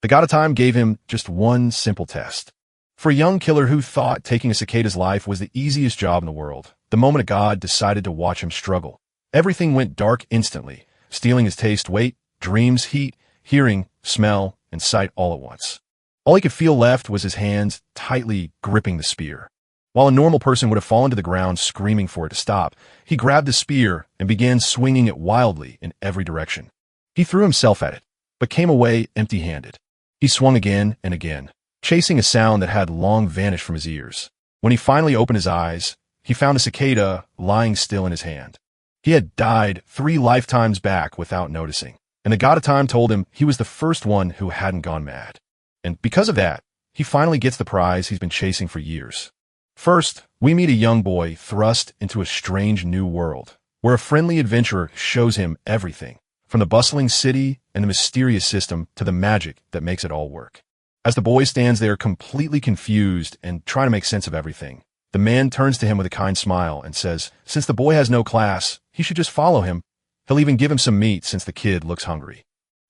The god of time gave him just one simple test. For a young killer who thought taking a cicada's life was the easiest job in the world, the moment a god decided to watch him struggle, everything went dark instantly, stealing his taste, weight, dreams, heat, hearing, smell, and sight all at once. All he could feel left was his hands tightly gripping the spear. While a normal person would have fallen to the ground screaming for it to stop, he grabbed the spear and began swinging it wildly in every direction. He threw himself at it, but came away empty-handed. He swung again and again, chasing a sound that had long vanished from his ears. When he finally opened his eyes, he found a cicada lying still in his hand. He had died 3 lifetimes back without noticing, and the god of time told him he was the first one who hadn't gone mad. And because of that, he finally gets the prize he's been chasing for years. First, we meet a young boy thrust into a strange new world, where a friendly adventurer shows him everything, from the bustling city and the mysterious system to the magic that makes it all work. As the boy stands there completely confused and trying to make sense of everything, the man turns to him with a kind smile and says, since the boy has no class, he should just follow him. He'll even give him some meat since the kid looks hungry.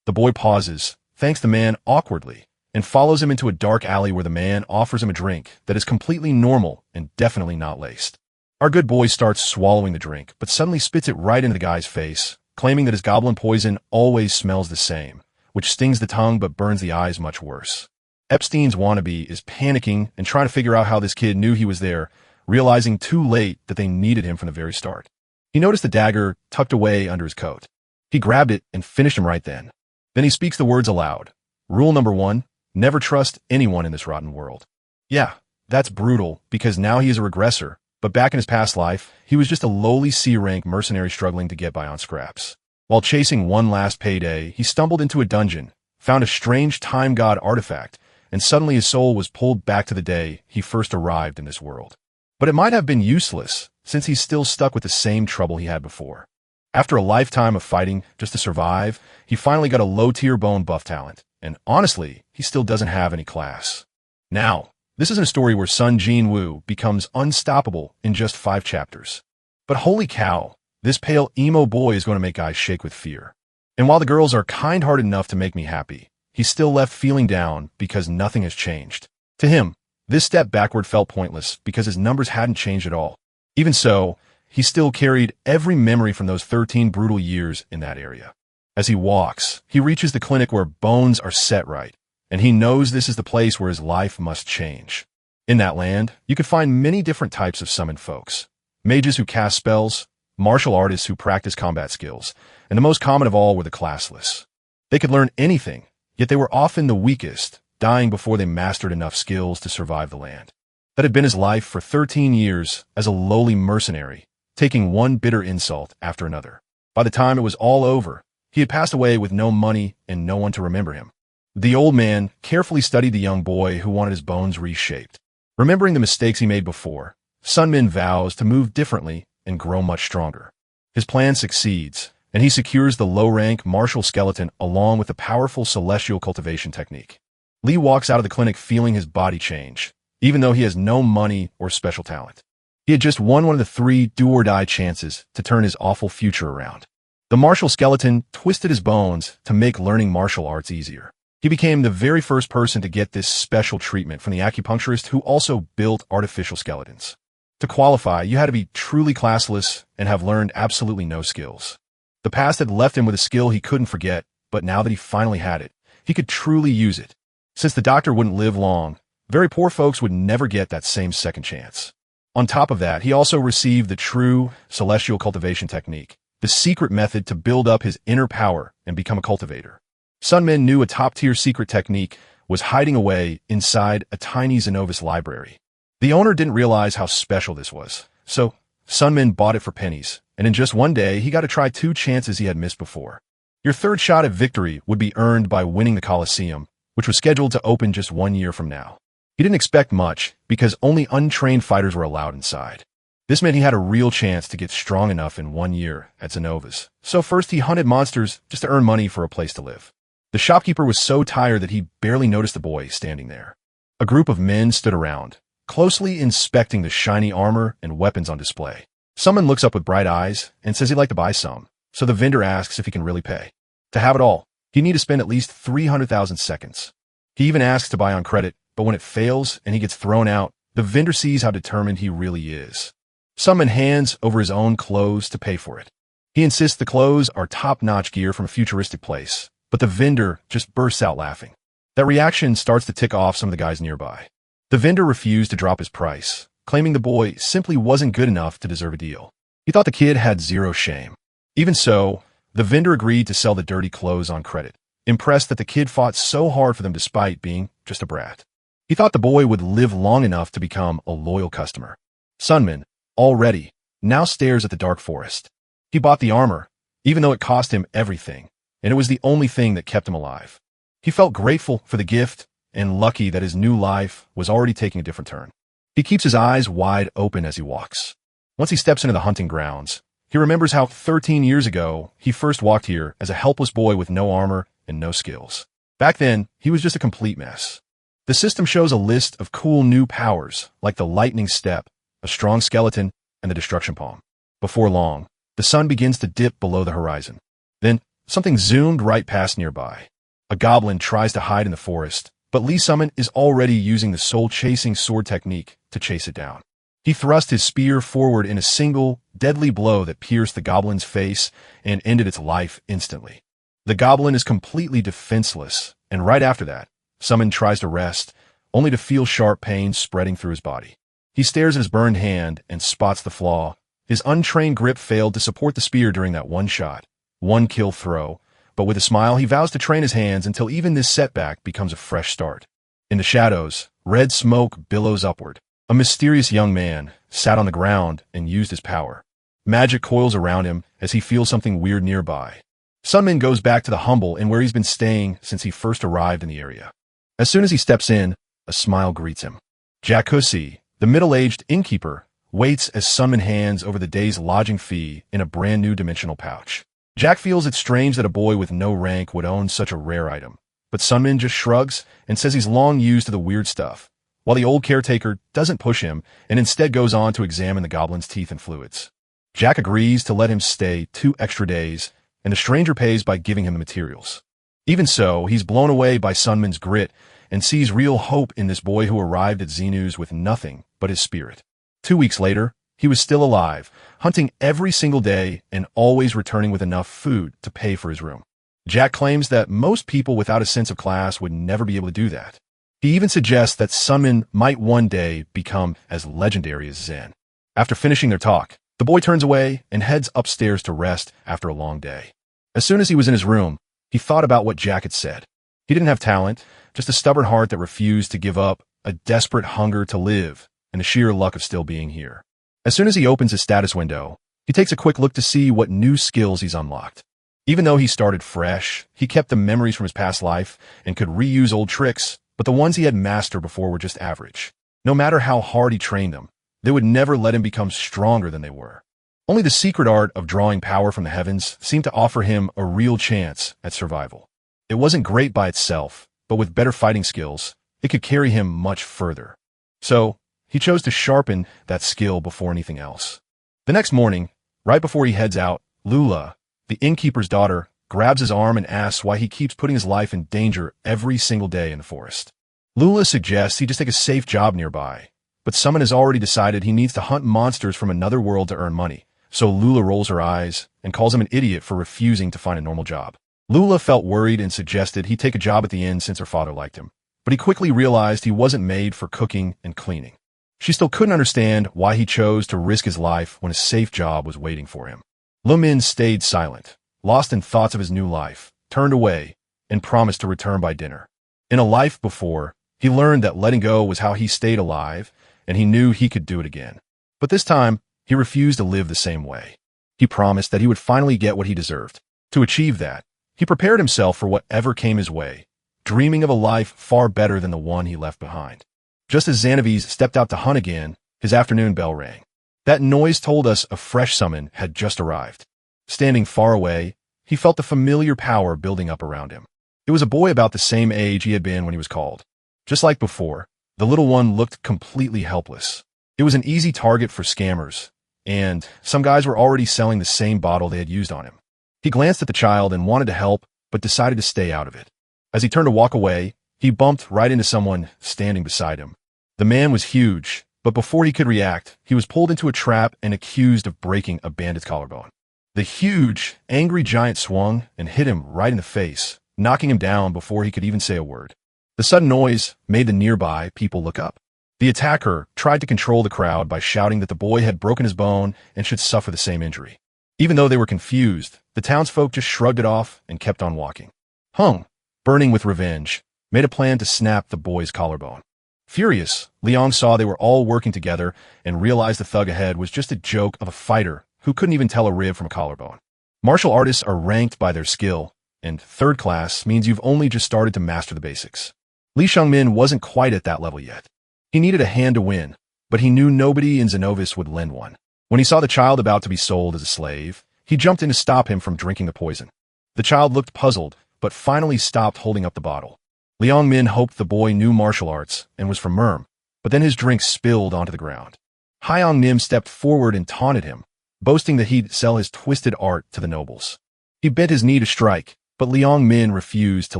The boy pauses, thanks the man awkwardly, and follows him into a dark alley where the man offers him a drink that is completely normal and definitely not laced. Our good boy starts swallowing the drink, but suddenly spits it right into the guy's face, claiming that his goblin poison always smells the same, which stings the tongue but burns the eyes much worse. Epstein's wannabe is panicking and trying to figure out how this kid knew he was there, realizing too late that they needed him from the very start. He noticed the dagger tucked away under his coat. He grabbed it and finished him right then. Then he speaks the words aloud. Rule number 1, never trust anyone in this rotten world. Yeah, that's brutal because now he is a regressor, but back in his past life, he was just a lowly C-rank mercenary struggling to get by on scraps. While chasing one last payday, he stumbled into a dungeon, found a strange time god artifact, and suddenly his soul was pulled back to the day he first arrived in this world. But it might have been useless, since he's still stuck with the same trouble he had before. After a lifetime of fighting just to survive, he finally got a low-tier bone buff talent, and honestly, he still doesn't have any class. Now, this isn't a story where Sun Jin-woo becomes unstoppable in just 5 chapters. But holy cow, this pale emo boy is going to make guys shake with fear. And while the girls are kind-hearted enough to make me happy, he's still left feeling down because nothing has changed. To him, this step backward felt pointless because his numbers hadn't changed at all. Even so, he still carried every memory from those 13 brutal years in that area. As he walks, he reaches the clinic where bones are set right, and he knows this is the place where his life must change. In that land, you could find many different types of summoned folks. Mages who cast spells, martial artists who practice combat skills, and the most common of all were the classless. They could learn anything, yet they were often the weakest, dying before they mastered enough skills to survive the land. That had been his life for 13 years as a lowly mercenary, taking one bitter insult after another. By the time it was all over, he had passed away with no money and no one to remember him. The old man carefully studied the young boy who wanted his bones reshaped. Remembering the mistakes he made before, Sun Min vows to move differently and grow much stronger. His plan succeeds, and he secures the low-rank martial skeleton along with the powerful celestial cultivation technique. Lee walks out of the clinic feeling his body change, even though he has no money or special talent. He had just won one of the 3 do-or-die chances to turn his awful future around. The martial skeleton twisted his bones to make learning martial arts easier. He became the very first person to get this special treatment from the acupuncturist who also built artificial skeletons. To qualify, you had to be truly classless and have learned absolutely no skills. The past had left him with a skill he couldn't forget, but now that he finally had it, he could truly use it. Since the doctor wouldn't live long, very poor folks would never get that same second chance. On top of that, he also received the true celestial cultivation technique, the secret method to build up his inner power and become a cultivator. Sun Min knew a top-tier secret technique was hiding away inside a tiny Xenovis library. The owner didn't realize how special this was, so Sun Min bought it for pennies, and in just one day, he got to try 2 chances he had missed before. Your third shot at victory would be earned by winning the Colosseum, which was scheduled to open just 1 year from now. He didn't expect much, because only untrained fighters were allowed inside. This meant he had a real chance to get strong enough in 1 year at Xenovis. So first he hunted monsters just to earn money for a place to live. The shopkeeper was so tired that he barely noticed the boy standing there. A group of men stood around, closely inspecting the shiny armor and weapons on display. Someone looks up with bright eyes and says he'd like to buy some, so the vendor asks if he can really pay. To have it all, he'd need to spend at least 300,000 seconds. He even asks to buy on credit, but when it fails and he gets thrown out, the vendor sees how determined he really is. Sunman hands over his own clothes to pay for it. He insists the clothes are top-notch gear from a futuristic place, but the vendor just bursts out laughing. That reaction starts to tick off some of the guys nearby. The vendor refused to drop his price, claiming the boy simply wasn't good enough to deserve a deal. He thought the kid had zero shame. Even so, the vendor agreed to sell the dirty clothes on credit, impressed that the kid fought so hard for them despite being just a brat. He thought the boy would live long enough to become a loyal customer. Sunman, already, now stares at the dark forest. He bought the armor, even though it cost him everything, and it was the only thing that kept him alive. He felt grateful for the gift and lucky that his new life was already taking a different turn. He keeps his eyes wide open as he walks. Once he steps into the hunting grounds, he remembers how 13 years ago he first walked here as a helpless boy with no armor and no skills. Back then, he was just a complete mess. The system shows a list of cool new powers, like the lightning step, a strong skeleton, and the destruction palm. Before long, the sun begins to dip below the horizon. Then, something zoomed right past nearby. A goblin tries to hide in the forest, but Lee Summon is already using the soul-chasing sword technique to chase it down. He thrust his spear forward in a single, deadly blow that pierced the goblin's face and ended its life instantly. The goblin is completely defenseless, and right after that, Summon tries to rest, only to feel sharp pain spreading through his body. He stares at his burned hand and spots the flaw. His untrained grip failed to support the spear during that one shot, one kill throw, but with a smile he vows to train his hands until even this setback becomes a fresh start. In the shadows, red smoke billows upward. A mysterious young man sat on the ground and used his power. Magic coils around him as he feels something weird nearby. Sunman goes back to the humble and where he's been staying since he first arrived in the area. As soon as he steps in, a smile greets him. Jakusi, the middle-aged innkeeper, waits as Sunman hands over the day's lodging fee in a brand new dimensional pouch. Jack feels it strange that a boy with no rank would own such a rare item, but Sunman just shrugs and says he's long used to the weird stuff, while the old caretaker doesn't push him and instead goes on to examine the goblin's teeth and fluids. Jack agrees to let him stay 2 extra days, and the stranger pays by giving him the materials. Even so, he's blown away by Sunman's grit and sees real hope in this boy who arrived at Xenu's with nothing but his spirit. 2 weeks later, he was still alive, hunting every single day and always returning with enough food to pay for his room. Jack claims that most people without a sense of class would never be able to do that. He even suggests that Sunman might one day become as legendary as Zen. After finishing their talk, the boy turns away and heads upstairs to rest after a long day. As soon as he was in his room, he thought about what Jack had said. He didn't have talent, just a stubborn heart that refused to give up, a desperate hunger to live, and the sheer luck of still being here. As soon as he opens his status window, he takes a quick look to see what new skills he's unlocked. Even though he started fresh, he kept the memories from his past life and could reuse old tricks, but the ones he had mastered before were just average. No matter how hard he trained them, they would never let him become stronger than they were. Only the secret art of drawing power from the heavens seemed to offer him a real chance at survival. It wasn't great by itself, but with better fighting skills, it could carry him much further. So, he chose to sharpen that skill before anything else. The next morning, right before he heads out, Lula, the innkeeper's daughter, grabs his arm and asks why he keeps putting his life in danger every single day in the forest. Lula suggests he just take a safe job nearby, but someone has already decided he needs to hunt monsters from another world to earn money, so Lula rolls her eyes and calls him an idiot for refusing to find a normal job. Lula felt worried and suggested he take a job at the inn since her father liked him, but he quickly realized he wasn't made for cooking and cleaning. She still couldn't understand why he chose to risk his life when a safe job was waiting for him. Lumin stayed silent, lost in thoughts of his new life, turned away, and promised to return by dinner. In a life before, he learned that letting go was how he stayed alive, and he knew he could do it again. But this time, he refused to live the same way. He promised that he would finally get what he deserved. To achieve that, he prepared himself for whatever came his way, dreaming of a life far better than the one he left behind. Just as Xanaviz stepped out to hunt again, his afternoon bell rang. That noise told us a fresh summon had just arrived. Standing far away, he felt the familiar power building up around him. It was a boy about the same age he had been when he was called. Just like before, the little one looked completely helpless. It was an easy target for scammers, and some guys were already selling the same bottle they had used on him. He glanced at the child and wanted to help, but decided to stay out of it. As he turned to walk away, He bumped right into someone standing beside him. The man was huge, but before he could react, he was pulled into a trap and accused of breaking a bandit's collarbone. The huge, angry giant swung and hit him right in the face, knocking him down before he could even say a word. The sudden noise made the nearby people look up. The attacker tried to control the crowd by shouting that the boy had broken his bone and should suffer the same injury. Even though they were confused, the townsfolk just shrugged it off and kept on walking. Hung, burning with revenge, made a plan to snap the boy's collarbone. Furious, Liang saw they were all working together and realized the thug ahead was just a joke of a fighter who couldn't even tell a rib from a collarbone. Martial artists are ranked by their skill, and third class means you've only just started to master the basics. Li Shangmin wasn't quite at that level yet. He needed a hand to win, but he knew nobody in Xenovis would lend one. When he saw the child about to be sold as a slave, he jumped in to stop him from drinking the poison. The child looked puzzled, but finally stopped holding up the bottle. Liang Min hoped the boy knew martial arts and was from Merm, but then his drink spilled onto the ground. Hyang Nim stepped forward and taunted him, boasting that he'd sell his twisted art to the nobles. He bent his knee to strike, but Liang Min refused to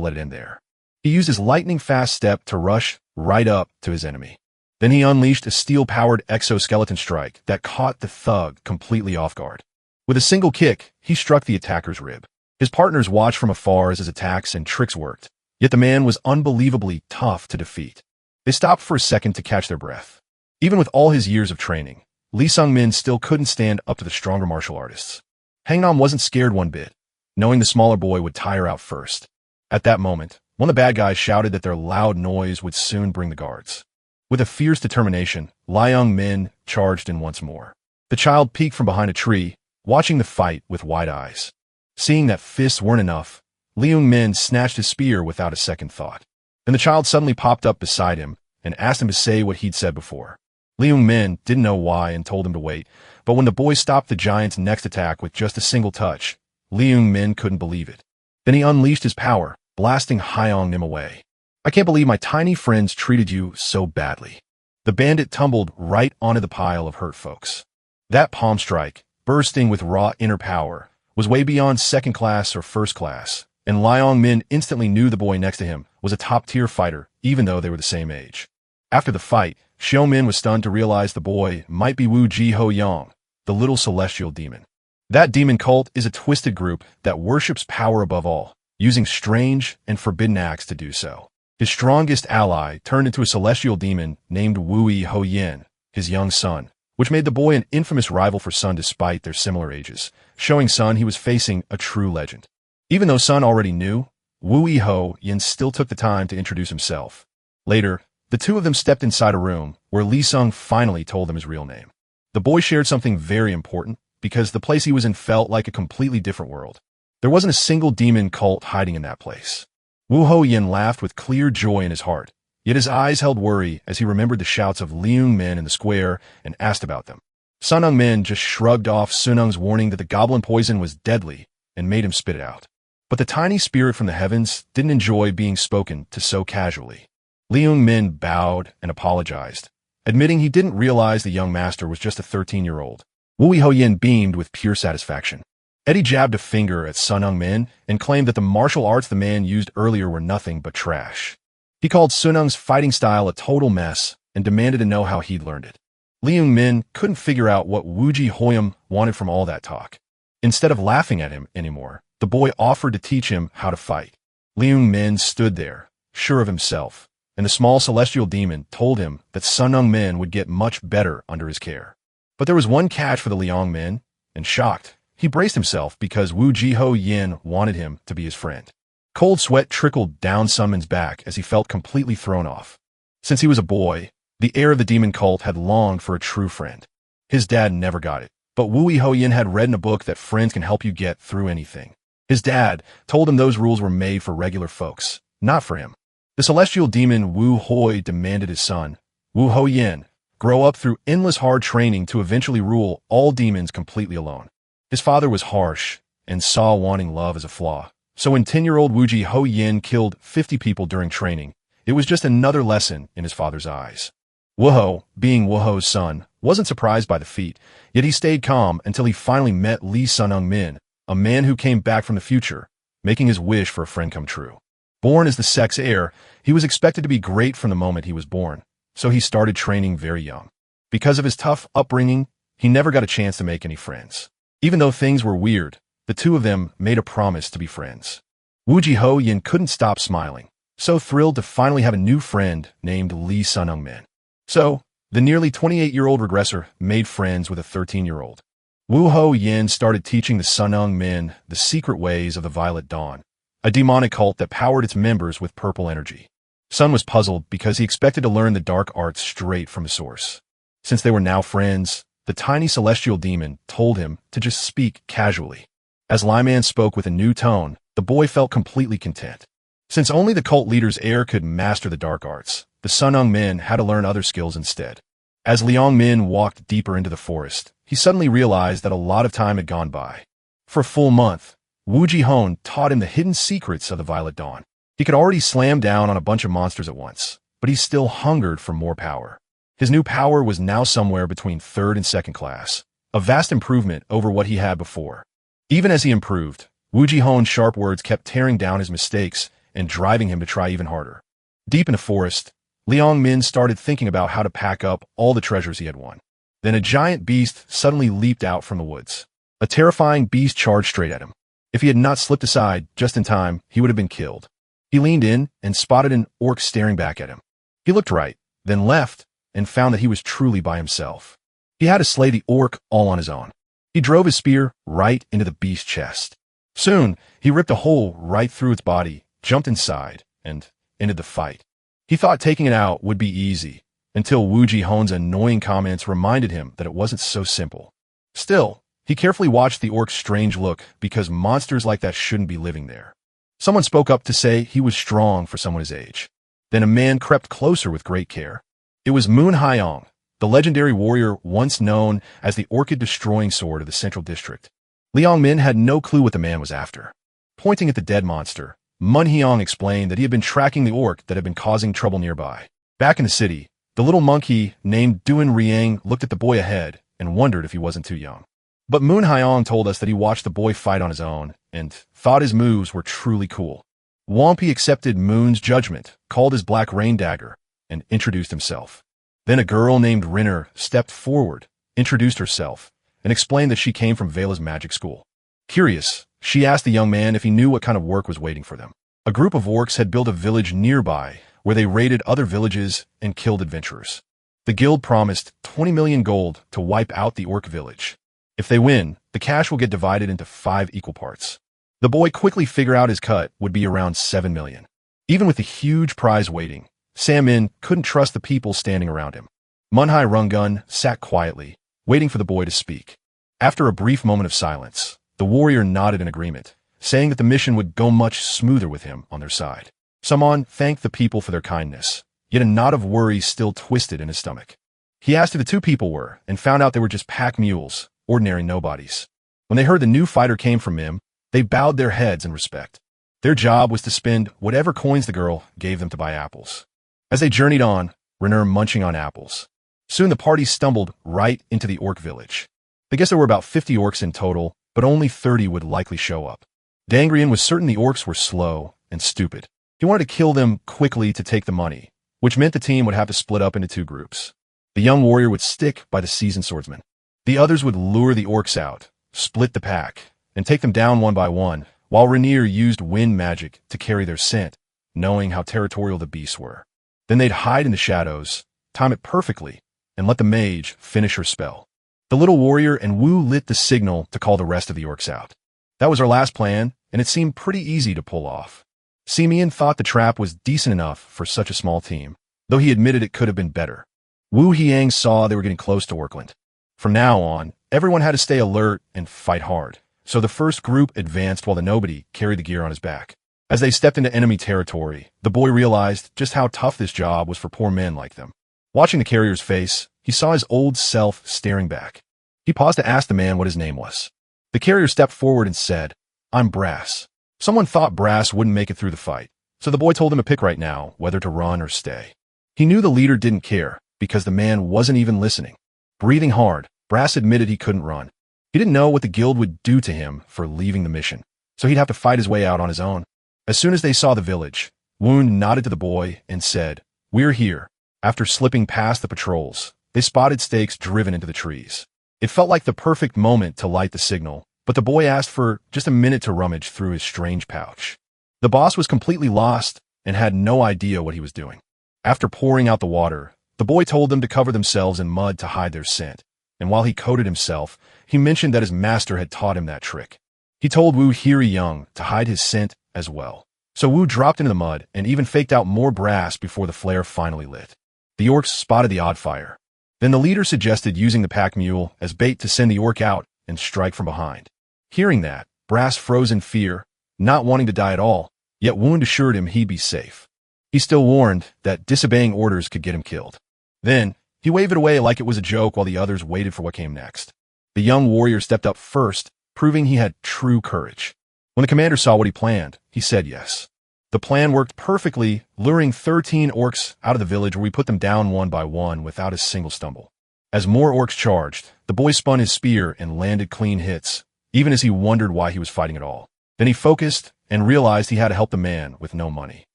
let it end there. He used his lightning-fast step to rush right up to his enemy. Then he unleashed a steel-powered exoskeleton strike that caught the thug completely off guard. With a single kick, he struck the attacker's rib. His partners watched from afar as his attacks and tricks worked, yet the man was unbelievably tough to defeat. They stopped for a second to catch their breath. Even with all his years of training, Li Sung-min still couldn't stand up to the stronger martial artists. Hangnam wasn't scared one bit, knowing the smaller boy would tire out first. At that moment, one of the bad guys shouted that their loud noise would soon bring the guards. With a fierce determination, Liang Min charged in once more. The child peeked from behind a tree, watching the fight with wide eyes. Seeing that fists weren't enough, Liang Min snatched his spear without a second thought. Then the child suddenly popped up beside him and asked him to say what he'd said before. Liang Min didn't know why and told him to wait, but when the boy stopped the giant's next attack with just a single touch, Liang Min couldn't believe it. Then he unleashed his power, blasting Hyang Nim away. I can't believe my tiny friends treated you so badly. The bandit tumbled right onto the pile of hurt folks. That palm strike, bursting with raw inner power, was way beyond second class or first class, and Liang Min instantly knew the boy next to him was a top-tier fighter, even though they were the same age. After the fight, Xiao Min was stunned to realize the boy might be Wu Ji Ho Yang, the little celestial demon. That demon cult is a twisted group that worships power above all, using strange and forbidden acts to do so. His strongest ally turned into a celestial demon named Wui Ho Yin, his young son, which made the boy an infamous rival for Sun despite their similar ages, showing Sun he was facing a true legend. Even though Sun already knew, Wui Ho Yin still took the time to introduce himself. Later, the two of them stepped inside a room where Li Sung finally told them his real name. The boy shared something very important because the place he was in felt like a completely different world. There wasn't a single demon cult hiding in that place. Wu Ho Yin laughed with clear joy in his heart, yet his eyes held worry as he remembered the shouts of Liang Min in the square and asked about them. Sunung Min just shrugged off Sunung's warning that the goblin poison was deadly and made him spit it out. But the tiny spirit from the heavens didn't enjoy being spoken to so casually. Liang Min bowed and apologized, admitting he didn't realize the young master was just a 13-year-old. Wu Ho Yin beamed with pure satisfaction. Eddie jabbed a finger at Sunung Min and claimed that the martial arts the man used earlier were nothing but trash. He called Sunung's fighting style a total mess and demanded to know how he'd learned it. Liang Min couldn't figure out what Wu Ji Hoyam wanted from all that talk. Instead of laughing at him anymore, the boy offered to teach him how to fight. Liang Min stood there, sure of himself, and the small celestial demon told him that Sunung Min would get much better under his care. But there was one catch for the Liang Min, and shocked, he braced himself because Wu Ji-ho Yin wanted him to be his friend. Cold sweat trickled down Sunman's back as he felt completely thrown off. Since he was a boy, the heir of the demon cult had longed for a true friend. His dad never got it, but Wu Ho Yin had read in a book that friends can help you get through anything. His dad told him those rules were made for regular folks, not for him. The celestial demon Wu Hoi demanded his son, Wu Ho Yin, grow up through endless hard training to eventually rule all demons completely alone. His father was harsh and saw wanting love as a flaw. So when 10-year-old Wu Ji Ho Yin killed 50 people during training, it was just another lesson in his father's eyes. Wu-ho, being Wu-ho's son, wasn't surprised by the feat, yet he stayed calm until he finally met Li Sunung Min, a man who came back from the future, making his wish for a friend come true. Born as the sex heir, he was expected to be great from the moment he was born, so he started training very young. Because of his tough upbringing, he never got a chance to make any friends. Even though things were weird, the two of them made a promise to be friends. Wu Ji-ho-yin couldn't stop smiling, so thrilled to finally have a new friend named Lee Sun-ung-min. So, the nearly 28-year-old regressor made friends with a 13-year-old. Wu Ho-yin started teaching the Sun-ung-min the secret ways of the Violet Dawn, a demonic cult that powered its members with purple energy. Sun was puzzled because he expected to learn the dark arts straight from the source. Since they were now friends, the tiny celestial demon told him to just speak casually. As Lyman spoke with a new tone, the boy felt completely content. Since only the cult leader's heir could master the dark arts, the Sun-ung-min had to learn other skills instead. As Liang-min walked deeper into the forest, he suddenly realized that a lot of time had gone by. For a full month, Wu Ji-hon taught him the hidden secrets of the Violet Dawn. He could already slam down on a bunch of monsters at once, but he still hungered for more power. His new power was now somewhere between third and second class, a vast improvement over what he had before. Even as he improved, Wu Ji-hon's sharp words kept tearing down his mistakes and driving him to try even harder. Deep in the forest, Liang-min started thinking about how to pack up all the treasures he had won. Then a giant beast suddenly leaped out from the woods. A terrifying beast charged straight at him. If he had not slipped aside just in time, he would have been killed. He leaned in and spotted an orc staring back at him. He looked right, then left, and found that he was truly by himself. He had to slay the orc all on his own. He drove his spear right into the beast's chest. Soon, he ripped a hole right through its body, jumped inside, and ended the fight. He thought taking it out would be easy, until Wu Ji-hon's annoying comments reminded him that it wasn't so simple. Still, he carefully watched the orc's strange look because monsters like that shouldn't be living there. Someone spoke up to say he was strong for someone his age. Then a man crept closer with great care. It was Moon Hyong, the legendary warrior once known as the orchid-destroying sword of the Central District. Liang-min had no clue what the man was after. Pointing at the dead monster, Mun Hyong explained that he had been tracking the orc that had been causing trouble nearby. Back in the city, the little monkey named Duan Riang looked at the boy ahead and wondered if he wasn't too young. But Moon Hyong told us that he watched the boy fight on his own and thought his moves were truly cool. Wampi accepted Moon's judgment, called his black rain dagger, and introduced himself. Then a girl named Rinner stepped forward, introduced herself, and explained that she came from Vela's magic school. Curious, she asked the young man if he knew what kind of work was waiting for them. A group of orcs had built a village nearby where they raided other villages and killed adventurers. The guild promised 20 million gold to wipe out the orc village. If they win, the cash will get divided into 5 equal parts. The boy quickly figured out his cut would be around 7 million. Even with the huge prize waiting, Sam-in couldn't trust the people standing around him. Munhai Rungun sat quietly, waiting for the boy to speak. After a brief moment of silence, the warrior nodded in agreement, saying that the mission would go much smoother with him on their side. Samon thanked the people for their kindness, yet a knot of worry still twisted in his stomach. He asked who the 2 people were and found out they were just pack mules, ordinary nobodies. When they heard the new fighter came from him, they bowed their heads in respect. Their job was to spend whatever coins the girl gave them to buy apples. As they journeyed on, Renner munching on apples. Soon the party stumbled right into the orc village. I guess there were about 50 orcs in total, but only 30 would likely show up. Dangrian was certain the orcs were slow and stupid. He wanted to kill them quickly to take the money, which meant the team would have to split up into 2 groups. The young warrior would stick by the seasoned swordsman. The others would lure the orcs out, split the pack, and take them down one by one, while Rainier used wind magic to carry their scent, knowing how territorial the beasts were. Then they'd hide in the shadows, time it perfectly, and let the mage finish her spell. The little warrior and Wu lit the signal to call the rest of the orcs out. That was our last plan, and it seemed pretty easy to pull off. Simeon thought the trap was decent enough for such a small team, though he admitted it could have been better. Wu Hiang saw they were getting close to Orkland. From now on, everyone had to stay alert and fight hard, so the first group advanced while the nobody carried the gear on his back. As they stepped into enemy territory, the boy realized just how tough this job was for poor men like them. Watching the carrier's face, he saw his old self staring back. He paused to ask the man what his name was. The carrier stepped forward and said, "I'm Brass." Someone thought Brass wouldn't make it through the fight, so the boy told him to pick right now whether to run or stay. He knew the leader didn't care, because the man wasn't even listening. Breathing hard, Brass admitted he couldn't run. He didn't know what the guild would do to him for leaving the mission, so he'd have to fight his way out on his own. As soon as they saw the village, Wound nodded to the boy and said, "We're here." After slipping past the patrols, they spotted stakes driven into the trees. It felt like the perfect moment to light the signal, but the boy asked for just a minute to rummage through his strange pouch. The boss was completely lost and had no idea what he was doing. After pouring out the water, the boy told them to cover themselves in mud to hide their scent, and while he coated himself, he mentioned that his master had taught him that trick. He told Wu Hiri-young to hide his scent as well. So Wu dropped into the mud and even faked out more brass before the flare finally lit. The orcs spotted the odd fire. Then the leader suggested using the pack mule as bait to send the orc out and strike from behind. Hearing that, Brass froze in fear, not wanting to die at all, yet Wound assured him he'd be safe. He still warned that disobeying orders could get him killed. Then, he waved it away like it was a joke while the others waited for what came next. The young warrior stepped up first, proving he had true courage. When the commander saw what he planned, he said yes. The plan worked perfectly, luring 13 orcs out of the village where we put them down one by one without a single stumble. As more orcs charged, the boy spun his spear and landed clean hits, even as he wondered why he was fighting at all. Then he focused and realized he had to help the man with no money.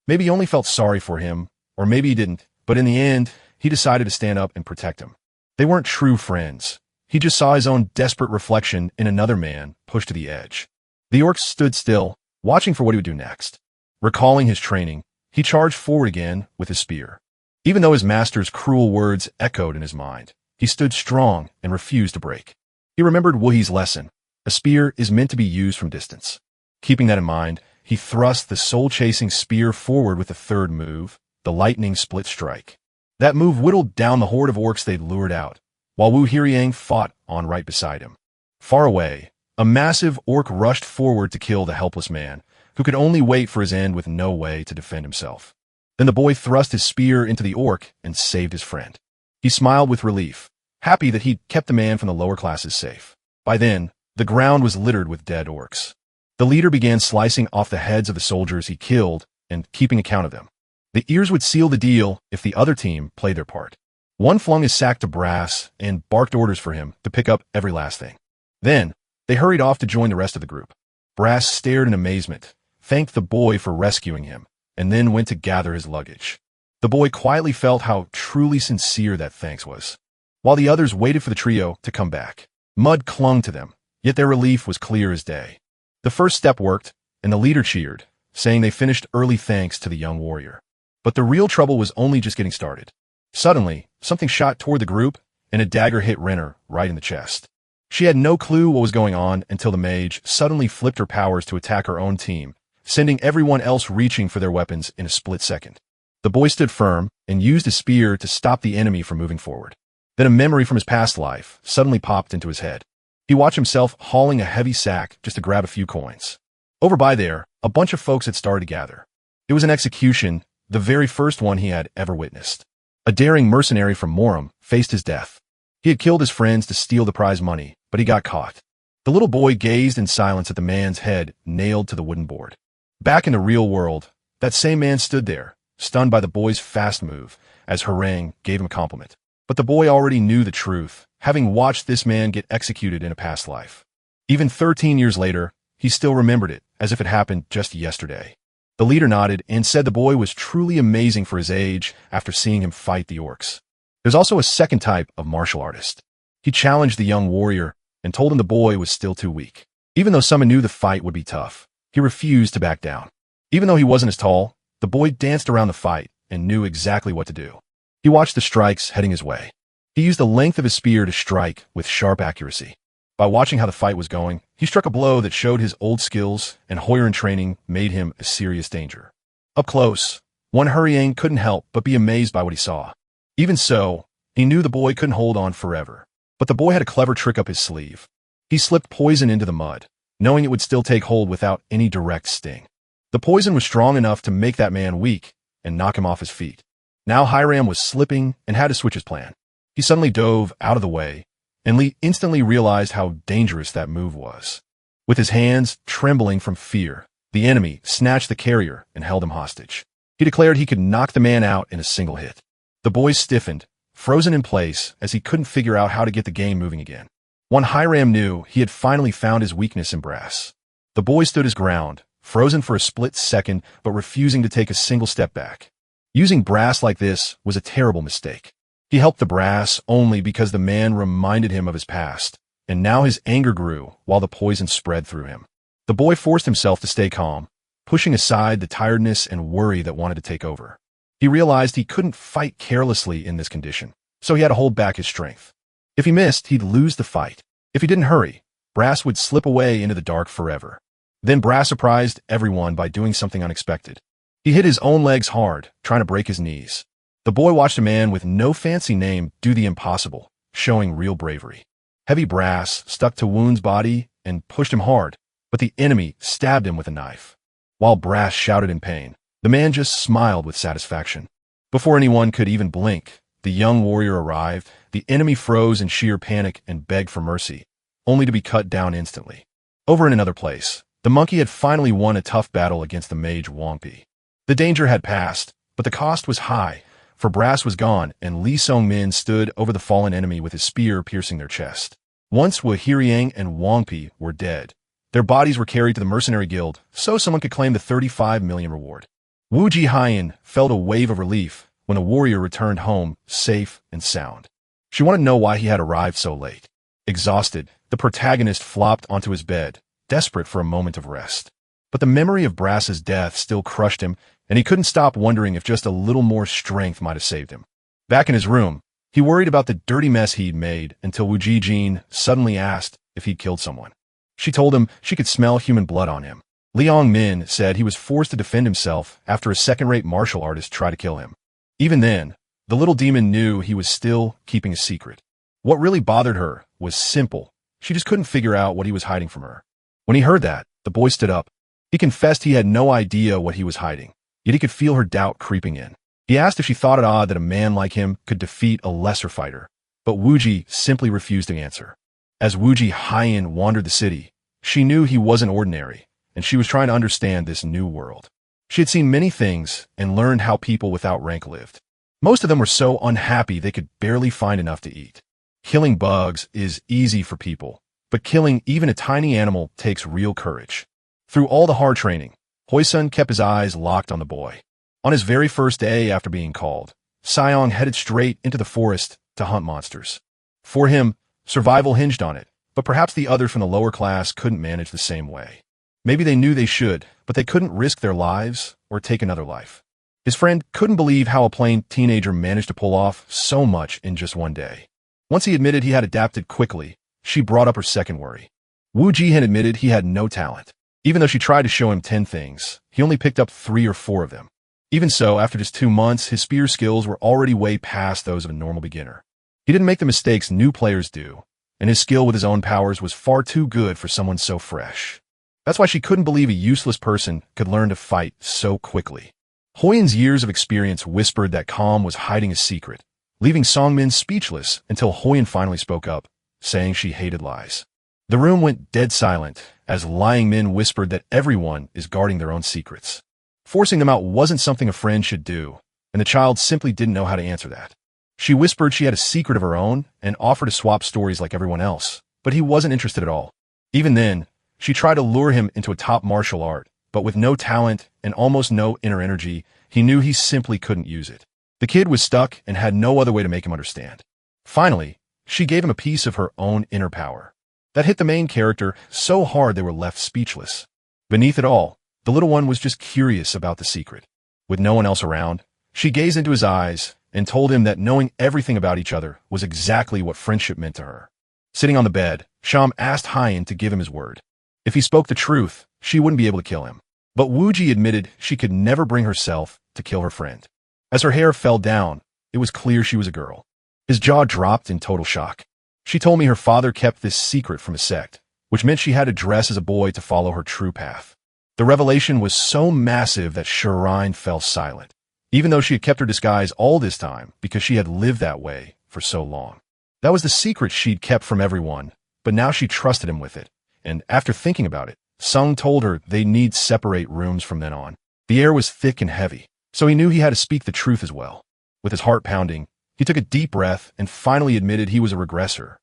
Maybe he only felt sorry for him, or maybe he didn't, but in the end, he decided to stand up and protect him. They weren't true friends. He just saw his own desperate reflection in another man pushed to the edge. The orc stood still, watching for what he would do next. Recalling his training, he charged forward again with his spear. Even though his master's cruel words echoed in his mind, he stood strong and refused to break. He remembered Wuhi's lesson. A spear is meant to be used from distance. Keeping that in mind, he thrust the soul-chasing spear forward with the third move, the lightning split strike. That move whittled down the horde of orcs they'd lured out, while Wu Hiri-yang fought on right beside him. Far away, a massive orc rushed forward to kill the helpless man, who could only wait for his end with no way to defend himself. Then the boy thrust his spear into the orc and saved his friend. He smiled with relief, happy that he'd kept the man from the lower classes safe. By then, the ground was littered with dead orcs. The leader began slicing off the heads of the soldiers he killed and keeping account of them. The ears would seal the deal if the other team played their part. One flung his sack to Brass and barked orders for him to pick up every last thing. Then, they hurried off to join the rest of the group. Brass stared in amazement, thanked the boy for rescuing him, and then went to gather his luggage. The boy quietly felt how truly sincere that thanks was. While the others waited for the trio to come back, mud clung to them, yet their relief was clear as day. The first step worked, and the leader cheered, saying they finished early thanks to the young warrior. But the real trouble was only just getting started. Suddenly, something shot toward the group, and a dagger hit Renner right in the chest. She had no clue what was going on until the mage suddenly flipped her powers to attack her own team, sending everyone else reaching for their weapons in a split second. The boy stood firm and used his spear to stop the enemy from moving forward. Then a memory from his past life suddenly popped into his head. He watched himself hauling a heavy sack just to grab a few coins. Over by there, a bunch of folks had started to gather. It was an execution, the very first one he had ever witnessed. A daring mercenary from Morum faced his death. He had killed his friends to steal the prize money, but he got caught. The little boy gazed in silence at the man's head nailed to the wooden board. Back in the real world, that same man stood there, stunned by the boy's fast move, as Harang gave him a compliment. But the boy already knew the truth, having watched this man get executed in a past life. Even 13 years later, he still remembered it, as if it happened just yesterday. The leader nodded and said the boy was truly amazing for his age after seeing him fight the orcs. There's also a second type of martial artist. He challenged the young warrior and told him the boy was still too weak. Even though someone knew the fight would be tough, he refused to back down. Even though he wasn't as tall, the boy danced around the fight and knew exactly what to do. He watched the strikes heading his way. He used the length of his spear to strike with sharp accuracy. By watching how the fight was going, he struck a blow that showed his old skills, and Hoiran training made him a serious danger. Up close, one Hurrying couldn't help but be amazed by what he saw. Even so, he knew the boy couldn't hold on forever. But the boy had a clever trick up his sleeve. He slipped poison into the mud, knowing it would still take hold without any direct sting. The poison was strong enough to make that man weak and knock him off his feet. Now Hiram was slipping and had to switch his plan. He suddenly dove out of the way, and Lee instantly realized how dangerous that move was. With his hands trembling from fear, the enemy snatched the carrier and held him hostage. He declared he could knock the man out in a single hit. The boy stiffened, frozen in place as he couldn't figure out how to get the game moving again. When Hiram knew he had finally found his weakness in Brass. The boy stood his ground, frozen for a split second but refusing to take a single step back. Using brass like this was a terrible mistake. He helped the brass only because the man reminded him of his past, and now his anger grew while the poison spread through him. The boy forced himself to stay calm, pushing aside the tiredness and worry that wanted to take over. He realized he couldn't fight carelessly in this condition, so he had to hold back his strength. If he missed, he'd lose the fight. If he didn't hurry, Brass would slip away into the dark forever. Then Brass surprised everyone by doing something unexpected. He hit his own legs hard, trying to break his knees. The boy watched a man with no fancy name do the impossible, showing real bravery. Heavy Brass stuck to Wound's body and pushed him hard, but the enemy stabbed him with a knife. While Brass shouted in pain, the man just smiled with satisfaction. Before anyone could even blink, the young warrior arrived. The enemy froze in sheer panic and begged for mercy, only to be cut down instantly. Over in another place, the monkey had finally won a tough battle against the mage Wangpi. The danger had passed, but the cost was high, for Brass was gone and Lee Song-min stood over the fallen enemy with his spear piercing their chest. Once Wu Hiriang and Wangpi were dead. Their bodies were carried to the mercenary guild so someone could claim the 35 million reward. Wu Ji-hyen felt a wave of relief when the warrior returned home safe and sound. She wanted to know why he had arrived so late. Exhausted, the protagonist flopped onto his bed, desperate for a moment of rest. But the memory of Brass's death still crushed him, and he couldn't stop wondering if just a little more strength might have saved him. Back in his room, he worried about the dirty mess he'd made until Wu Ji-jin suddenly asked if he'd killed someone. She told him she could smell human blood on him. Liang Min said he was forced to defend himself after a second-rate martial artist tried to kill him. Even then, the little demon knew he was still keeping a secret. What really bothered her was simple. She just couldn't figure out what he was hiding from her. When he heard that, the boy stood up. He confessed he had no idea what he was hiding, yet he could feel her doubt creeping in. He asked if she thought it odd that a man like him could defeat a lesser fighter, but Wuji simply refused to answer. As Wu Ji-hyen wandered the city, she knew he wasn't ordinary, and she was trying to understand this new world. She had seen many things and learned how people without rank lived. Most of them were so unhappy they could barely find enough to eat. Killing bugs is easy for people, but killing even a tiny animal takes real courage. Through all the hard training, Hoi-sun kept his eyes locked on the boy. On his very first day after being called, Seong headed straight into the forest to hunt monsters. For him, survival hinged on it, but perhaps the others from the lower class couldn't manage the same way. Maybe they knew they should, but they couldn't risk their lives or take another life. His friend couldn't believe how a plain teenager managed to pull off so much in just one day. Once he admitted he had adapted quickly, she brought up her second worry. Wu Ji had admitted he had no talent. Even though she tried to show him 10 things, he only picked up 3 or 4 of them. Even so, after just 2 months, his spear skills were already way past those of a normal beginner. He didn't make the mistakes new players do, and his skill with his own powers was far too good for someone so fresh. That's why she couldn't believe a useless person could learn to fight so quickly. Hoyen's years of experience whispered that Calm was hiding a secret, leaving Songmin speechless until Hoyen finally spoke up, saying she hated lies. The room went dead silent as lying men whispered that everyone is guarding their own secrets. Forcing them out wasn't something a friend should do, and the child simply didn't know how to answer that. She whispered she had a secret of her own and offered to swap stories like everyone else, but he wasn't interested at all. Even then, she tried to lure him into a top martial art, but with no talent and almost no inner energy, he knew he simply couldn't use it. The kid was stuck and had no other way to make him understand. Finally, she gave him a piece of her own inner power. That hit the main character so hard they were left speechless. Beneath it all, the little one was just curious about the secret. With no one else around, she gazed into his eyes and told him that knowing everything about each other was exactly what friendship meant to her. Sitting on the bed, Sham asked Hyen to give him his word. If he spoke the truth, she wouldn't be able to kill him. But Wuji admitted she could never bring herself to kill her friend. As her hair fell down, it was clear she was a girl. His jaw dropped in total shock. She told me her father kept this secret from a sect, which meant she had to dress as a boy to follow her true path. The revelation was so massive that Shirine fell silent, even though she had kept her disguise all this time because she had lived that way for so long. That was the secret she'd kept from everyone, but now she trusted him with it, and after thinking about it, Sung told her they'd need separate rooms from then on. The air was thick and heavy, so he knew he had to speak the truth as well. With his heart pounding, he took a deep breath and finally admitted he was a regressor.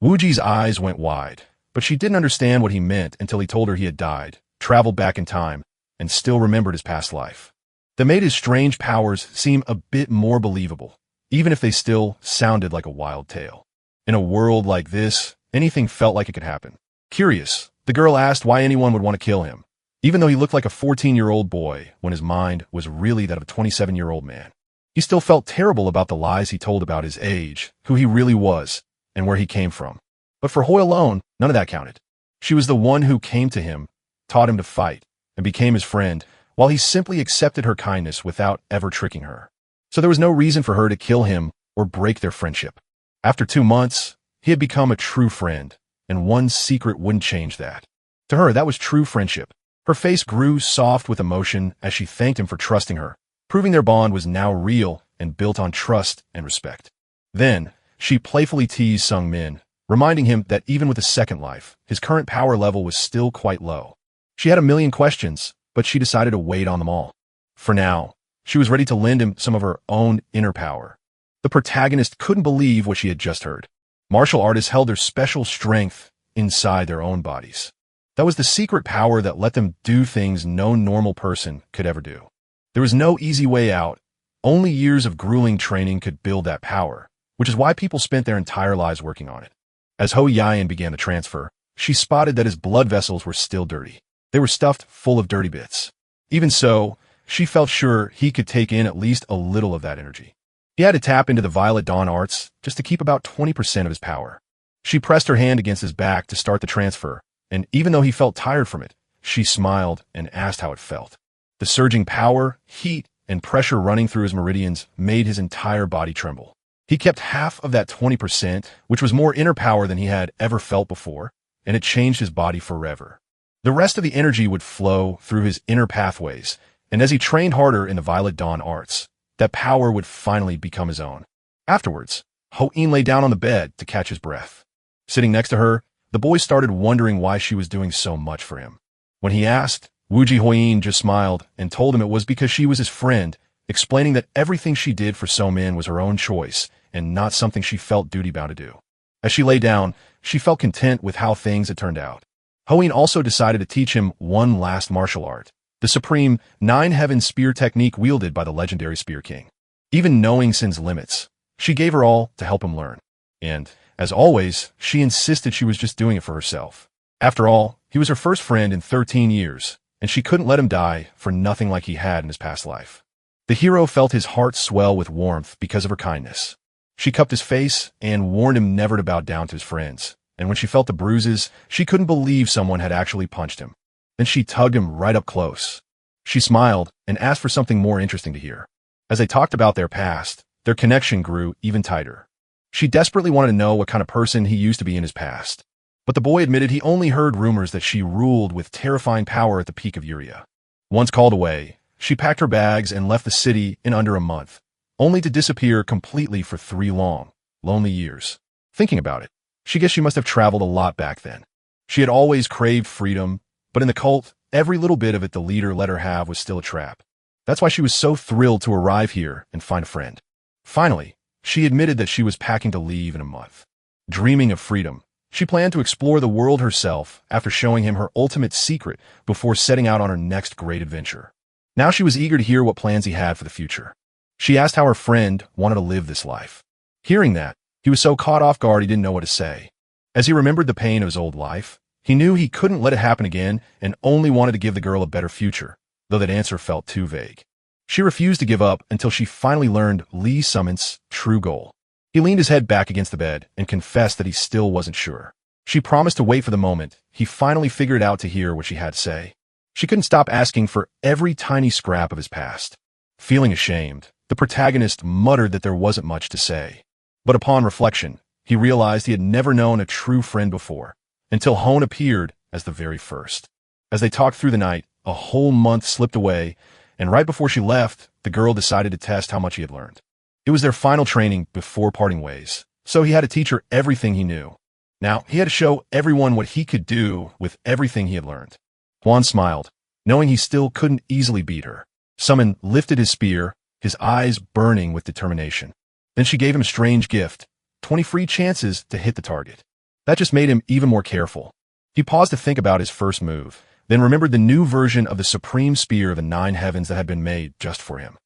Wuji's eyes went wide, but she didn't understand what he meant until he told her he had died, traveled back in time, and still remembered his past life. That made his strange powers seem a bit more believable, even if they still sounded like a wild tale. In a world like this, anything felt like it could happen. Curious, the girl asked why anyone would want to kill him, even though he looked like a 14-year-old boy when his mind was really that of a 27-year-old man. He still felt terrible about the lies he told about his age, who he really was, and where he came from. But for Hoi alone, none of that counted. She was the one who came to him, taught him to fight, and became his friend, while he simply accepted her kindness without ever tricking her. So there was no reason for her to kill him or break their friendship. After 2 months, he had become a true friend, and one secret wouldn't change that. To her, that was true friendship. Her face grew soft with emotion as she thanked him for trusting her, proving their bond was now real and built on trust and respect. Then, she playfully teased Sung Min, reminding him that even with a second life, his current power level was still quite low. She had a million questions, but she decided to wait on them all. For now, she was ready to lend him some of her own inner power. The protagonist couldn't believe what she had just heard. Martial artists held their special strength inside their own bodies. That was the secret power that let them do things no normal person could ever do. There was no easy way out. Only years of grueling training could build that power, which is why people spent their entire lives working on it. As Ho Yayan began the transfer, she spotted that his blood vessels were still dirty. They were stuffed full of dirty bits. Even so, she felt sure he could take in at least a little of that energy. He had to tap into the Violet Dawn arts just to keep about 20% of his power. She pressed her hand against his back to start the transfer, and even though he felt tired from it, she smiled and asked how it felt. The surging power, heat, and pressure running through his meridians made his entire body tremble. He kept half of that 20%, which was more inner power than he had ever felt before, and it changed his body forever. The rest of the energy would flow through his inner pathways, and as he trained harder in the Violet Dawn arts, that power would finally become his own. Afterwards, Ho-in lay down on the bed to catch his breath. Sitting next to her, the boy started wondering why she was doing so much for him. When he asked, Wooji Hoyin just smiled and told him it was because she was his friend, explaining that everything she did for So Min was her own choice and not something she felt duty-bound to do. As she lay down, she felt content with how things had turned out. Hoyin also decided to teach him one last martial art, the supreme Nine-Heaven Spear technique wielded by the legendary Spear King. Even knowing Sin's limits, she gave her all to help him learn. And, as always, she insisted she was just doing it for herself. After all, he was her first friend in 13 years, and she couldn't let him die for nothing like he had in his past life. The hero felt his heart swell with warmth because of her kindness. She cupped his face and warned him never to bow down to his friends, and when she felt the bruises, she couldn't believe someone had actually punched him. Then she tugged him right up close. She smiled and asked for something more interesting to hear. As they talked about their past, their connection grew even tighter. She desperately wanted to know what kind of person he used to be in his past. But the boy admitted he only heard rumors that she ruled with terrifying power at the peak of Yuria. Once called away, she packed her bags and left the city in under a month, only to disappear completely for 3 long, lonely years. Thinking about it, she guessed she must have traveled a lot back then. She had always craved freedom, but in the cult, every little bit of it the leader let her have was still a trap. That's why she was so thrilled to arrive here and find a friend. Finally, she admitted that she was packing to leave in a month. Dreaming of freedom, she planned to explore the world herself after showing him her ultimate secret before setting out on her next great adventure. Now she was eager to hear what plans he had for the future. She asked how her friend wanted to live this life. Hearing that, he was so caught off guard he didn't know what to say. As he remembered the pain of his old life, he knew he couldn't let it happen again and only wanted to give the girl a better future, though that answer felt too vague. She refused to give up until she finally learned Lee Summon's true goal. He leaned his head back against the bed and confessed that he still wasn't sure. She promised to wait for the moment he finally figured out to hear what she had to say. She couldn't stop asking for every tiny scrap of his past. Feeling ashamed, the protagonist muttered that there wasn't much to say. But upon reflection, he realized he had never known a true friend before, until Hone appeared as the very first. As they talked through the night, a whole month slipped away, and right before she left, the girl decided to test how much he had learned. It was their final training before parting ways, so he had to teach her everything he knew. Now, he had to show everyone what he could do with everything he had learned. Juan smiled, knowing he still couldn't easily beat her. Summon lifted his spear, his eyes burning with determination. Then she gave him a strange gift, 20 free chances to hit the target. That just made him even more careful. He paused to think about his first move, then remembered the new version of the supreme spear of the 9 heavens that had been made just for him.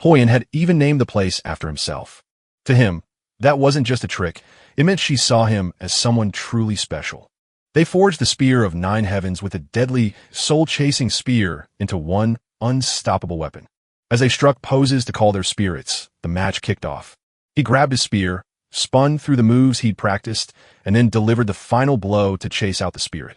Hoyin had even named the place after himself. To him, that wasn't just a trick, it meant she saw him as someone truly special. They forged the spear of 9 heavens with a deadly, soul-chasing spear into one unstoppable weapon. As they struck poses to call their spirits, the match kicked off. He grabbed his spear, spun through the moves he'd practiced, and then delivered the final blow to chase out the spirit.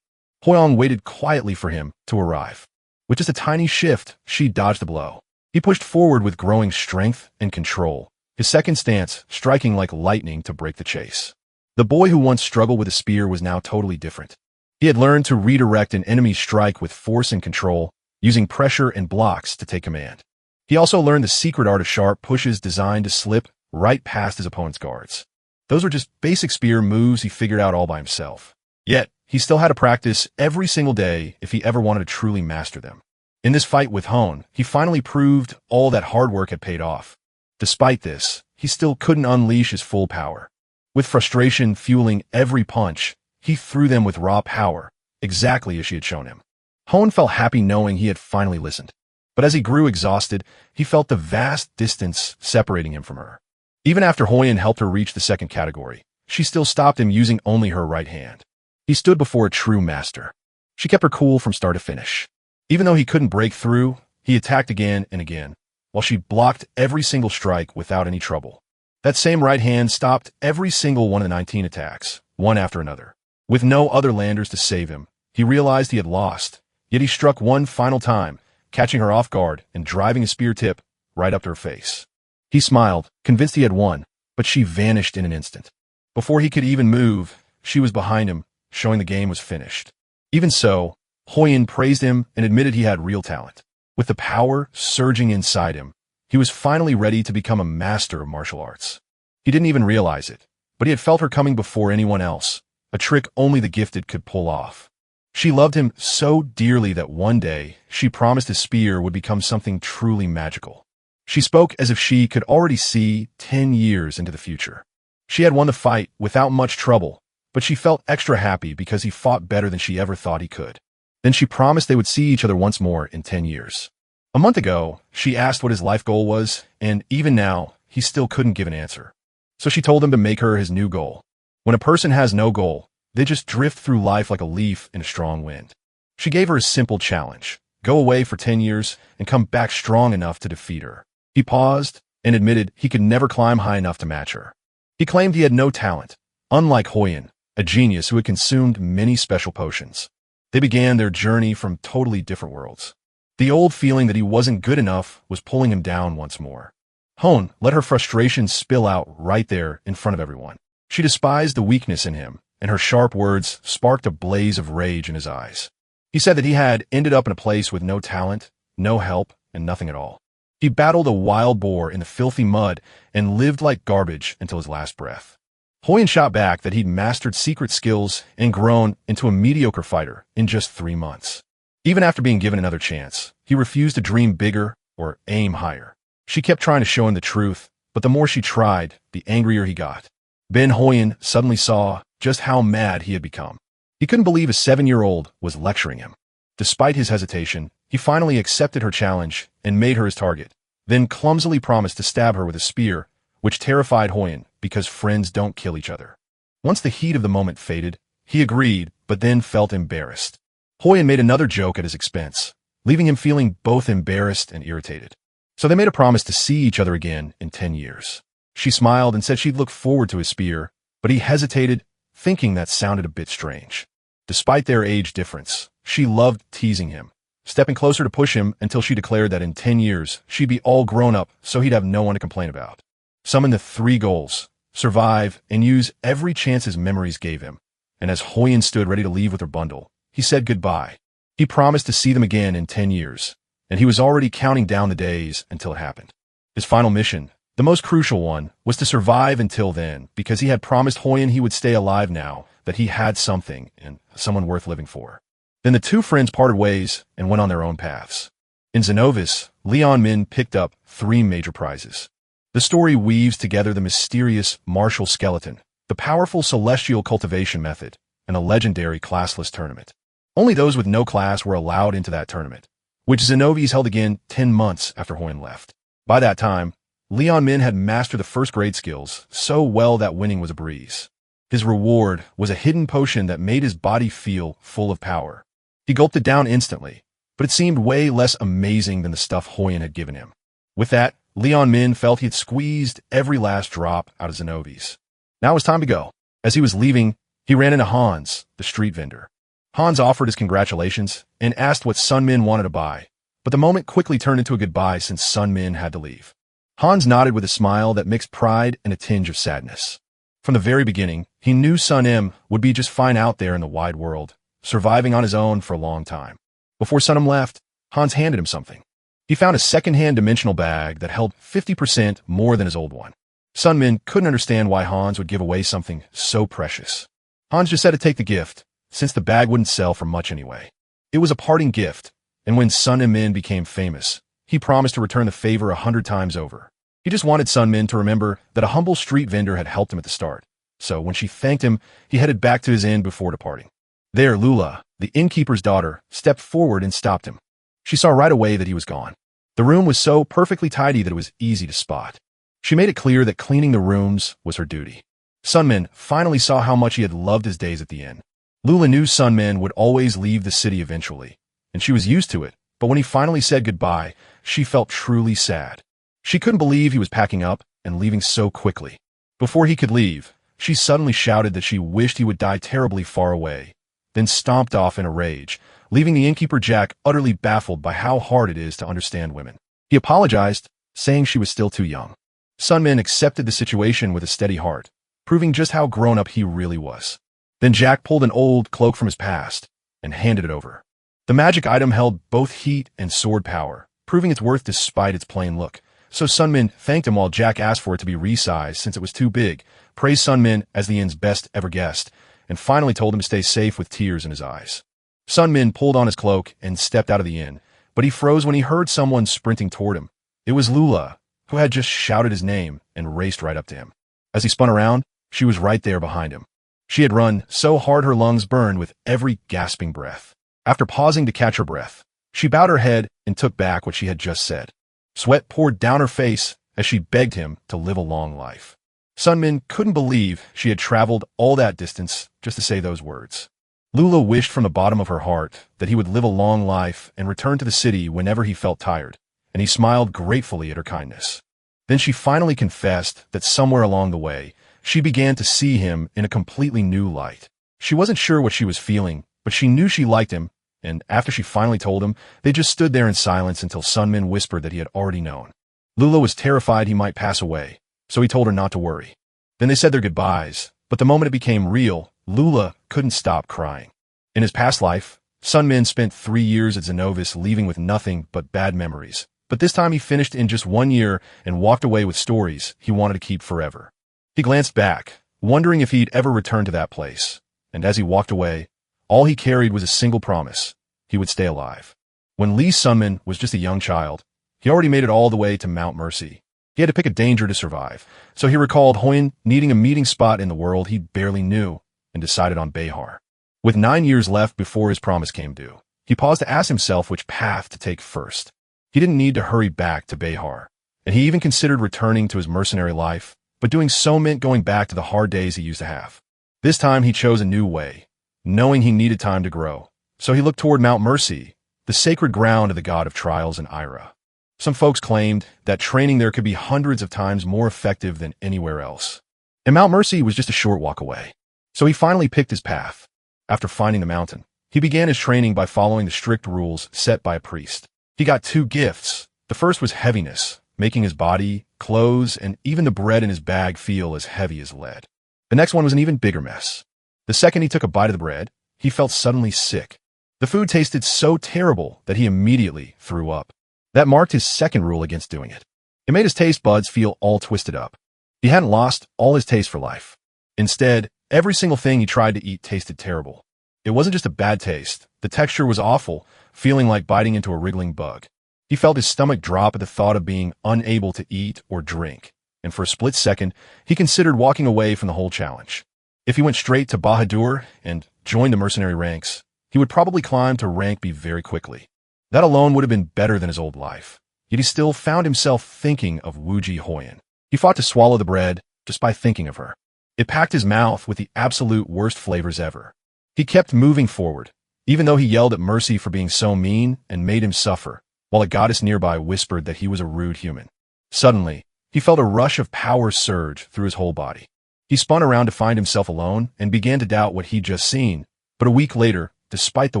Hoyong waited quietly for him to arrive. With just a tiny shift, she dodged the blow. He pushed forward with growing strength and control, his second stance striking like lightning to break the chase. The boy who once struggled with a spear was now totally different. He had learned to redirect an enemy's strike with force and control, using pressure and blocks to take command. He also learned the secret art of sharp pushes designed to slip right past his opponent's guards. Those were just basic spear moves he figured out all by himself. Yet, he still had to practice every single day if he ever wanted to truly master them. In this fight with Hone, he finally proved all that hard work had paid off. Despite this, he still couldn't unleash his full power. With frustration fueling every punch, he threw them with raw power, exactly as she had shown him. Hone felt happy knowing he had finally listened. But as he grew exhausted, he felt the vast distance separating him from her. Even after Hoyin helped her reach the second category, she still stopped him using only her right hand. He stood before a true master. She kept her cool from start to finish. Even though he couldn't break through, he attacked again and again, while she blocked every single strike without any trouble. That same right hand stopped every single one of the 19 attacks, one after another. With no other landers to save him, he realized he had lost, yet he struck one final time, catching her off guard and driving a spear tip right up to her face. He smiled, convinced he had won, but she vanished in an instant. Before he could even move, she was behind him, showing the game was finished. Even so, Hoyin praised him and admitted he had real talent. With the power surging inside him, he was finally ready to become a master of martial arts. He didn't even realize it, but he had felt her coming before anyone else, a trick only the gifted could pull off. She loved him so dearly that one day she promised his spear would become something truly magical. She spoke as if she could already see 10 years into the future. She had won the fight without much trouble, but she felt extra happy because he fought better than she ever thought he could. Then she promised they would see each other once more in 10 years. A month ago, she asked what his life goal was, and even now, he still couldn't give an answer. So she told him to make her his new goal. When a person has no goal, they just drift through life like a leaf in a strong wind. She gave her a simple challenge: go away for 10 years and come back strong enough to defeat her. He paused and admitted he could never climb high enough to match her. He claimed he had no talent, unlike Hoyin, a genius who had consumed many special potions. They began their journey from totally different worlds. The old feeling that he wasn't good enough was pulling him down once more. Hone let her frustration spill out right there in front of everyone. She despised the weakness in him, and her sharp words sparked a blaze of rage in his eyes. He said that he had ended up in a place with no talent, no help, and nothing at all. He battled a wild boar in the filthy mud and lived like garbage until his last breath. Hoyin shot back that he'd mastered secret skills and grown into a mediocre fighter in just 3 months. Even after being given another chance, he refused to dream bigger or aim higher. She kept trying to show him the truth, but the more she tried, the angrier he got. Ben Hoyin suddenly saw just how mad he had become. He couldn't believe a 7-year-old was lecturing him. Despite his hesitation, he finally accepted her challenge and made her his target, then clumsily promised to stab her with a spear, which terrified Hoyin because friends don't kill each other. Once the heat of the moment faded, he agreed, but then felt embarrassed. Hoyin made another joke at his expense, leaving him feeling both embarrassed and irritated. So they made a promise to see each other again in 10 years. She smiled and said she'd look forward to his spear, but he hesitated, thinking that sounded a bit strange. Despite their age difference, she loved teasing him, stepping closer to push him until she declared that in 10 years, she'd be all grown up so he'd have no one to complain about. Summon the 3 goals: survive and use every chance his memories gave him. And as Hoyin stood ready to leave with her bundle, he said goodbye. He promised to see them again in 10 years, and he was already counting down the days until it happened. His final mission, the most crucial one, was to survive until then, because he had promised Hoyin he would stay alive now that he had something and someone worth living for. Then the 2 friends parted ways and went on their own paths. In Xenovis, Leon Min picked up 3 major prizes. The story weaves together the mysterious martial skeleton, the powerful celestial cultivation method, and a legendary classless tournament. Only those with no class were allowed into that tournament, which Xenovies held again 10 months after Hoyen left. By that time, Leon Min had mastered the first grade skills so well that winning was a breeze. His reward was a hidden potion that made his body feel full of power. He gulped it down instantly, but it seemed way less amazing than the stuff Hoyen had given him. With that, Leon Min felt he had squeezed every last drop out of Xenovies. Now it was time to go. As he was leaving, he ran into Hans, the street vendor. Hans offered his congratulations and asked what Sun Min wanted to buy, but the moment quickly turned into a goodbye since Sun Min had to leave. Hans nodded with a smile that mixed pride and a tinge of sadness. From the very beginning, he knew Sun M would be just fine out there in the wide world, surviving on his own for a long time. Before Sun M left, Hans handed him something. He found a second-hand dimensional bag that held 50% more than his old one. Sun Min couldn't understand why Hans would give away something so precious. Hans just said to take the gift, since the bag wouldn't sell for much anyway. It was a parting gift, and when Sun M Min became famous, he promised to return the favor 100 times over. He just wanted Sun Min to remember that a humble street vendor had helped him at the start. So when she thanked him, he headed back to his inn before departing. There, Lula, the innkeeper's daughter, stepped forward and stopped him. She saw right away that he was gone. The room was so perfectly tidy that it was easy to spot. She made it clear that cleaning the rooms was her duty. Sun Min finally saw how much he had loved his days at the inn. Lula knew Sun Min would always leave the city eventually, and she was used to it, but when he finally said goodbye, she felt truly sad. She couldn't believe he was packing up and leaving so quickly. Before he could leave, she suddenly shouted that she wished he would die terribly far away, then stomped off in a rage, leaving the innkeeper Jack utterly baffled by how hard it is to understand women. He apologized, saying she was still too young. Sun Min accepted the situation with a steady heart, proving just how grown-up he really was. Then Jack pulled an old cloak from his past and handed it over. The magic item held both heat and sword power, proving its worth despite its plain look. So Sun Min thanked him while Jack asked for it to be resized since it was too big, praised Sun Min as the inn's best ever guest, and finally told him to stay safe with tears in his eyes. Sun Min pulled on his cloak and stepped out of the inn, but he froze when he heard someone sprinting toward him. It was Lula, who had just shouted his name and raced right up to him. As he spun around, she was right there behind him. She had run so hard her lungs burned with every gasping breath. After pausing to catch her breath, she bowed her head and took back what she had just said. Sweat poured down her face as she begged him to live a long life. Sun Min couldn't believe she had traveled all that distance just to say those words. Lula wished from the bottom of her heart that he would live a long life and return to the city whenever he felt tired, and he smiled gratefully at her kindness. Then she finally confessed that somewhere along the way, she began to see him in a completely new light. She wasn't sure what she was feeling, but she knew she liked him, and after she finally told him, they just stood there in silence until Sun Min whispered that he had already known. Lula was terrified he might pass away, so he told her not to worry. Then they said their goodbyes, but the moment it became real, Lula couldn't stop crying. In his past life, Sun Min spent 3 years at Xenovis leaving with nothing but bad memories, but this time he finished in just 1 year and walked away with stories he wanted to keep forever. He glanced back, wondering if he'd ever return to that place, and as he walked away, all he carried was a single promise: he would stay alive. When Lee Sun Min was just a young child, he already made it all the way to Mount Mercy. He had to pick a danger to survive, so he recalled Hoyen needing a meeting spot in the world he barely knew, and decided on Behar. With 9 years left before his promise came due, he paused to ask himself which path to take first. He didn't need to hurry back to Behar, and he even considered returning to his mercenary life, but doing so meant going back to the hard days he used to have. This time he chose a new way, knowing he needed time to grow, so he looked toward Mount Mercy, the sacred ground of the god of trials and Ira. Some folks claimed that training there could be hundreds of times more effective than anywhere else. And Mount Mercy was just a short walk away. So he finally picked his path. After finding the mountain, he began his training by following the strict rules set by a priest. He got 2 gifts. The first was heaviness, making his body, clothes, and even the bread in his bag feel as heavy as lead. The next one was an even bigger mess. The second he took a bite of the bread, he felt suddenly sick. The food tasted so terrible that he immediately threw up. That marked his second rule against doing it. It made his taste buds feel all twisted up. He hadn't lost all his taste for life. Instead, every single thing he tried to eat tasted terrible. It wasn't just a bad taste. The texture was awful, feeling like biting into a wriggling bug. He felt his stomach drop at the thought of being unable to eat or drink, and for a split second, he considered walking away from the whole challenge. If he went straight to Bahadur and joined the mercenary ranks, he would probably climb to rank B very quickly. That alone would have been better than his old life. Yet he still found himself thinking of Wooji Hoyen. He fought to swallow the bread just by thinking of her. It packed his mouth with the absolute worst flavors ever. He kept moving forward, even though he yelled at Mercy for being so mean and made him suffer, while a goddess nearby whispered that he was a rude human. Suddenly, he felt a rush of power surge through his whole body. He spun around to find himself alone and began to doubt what he'd just seen, but a week later, despite the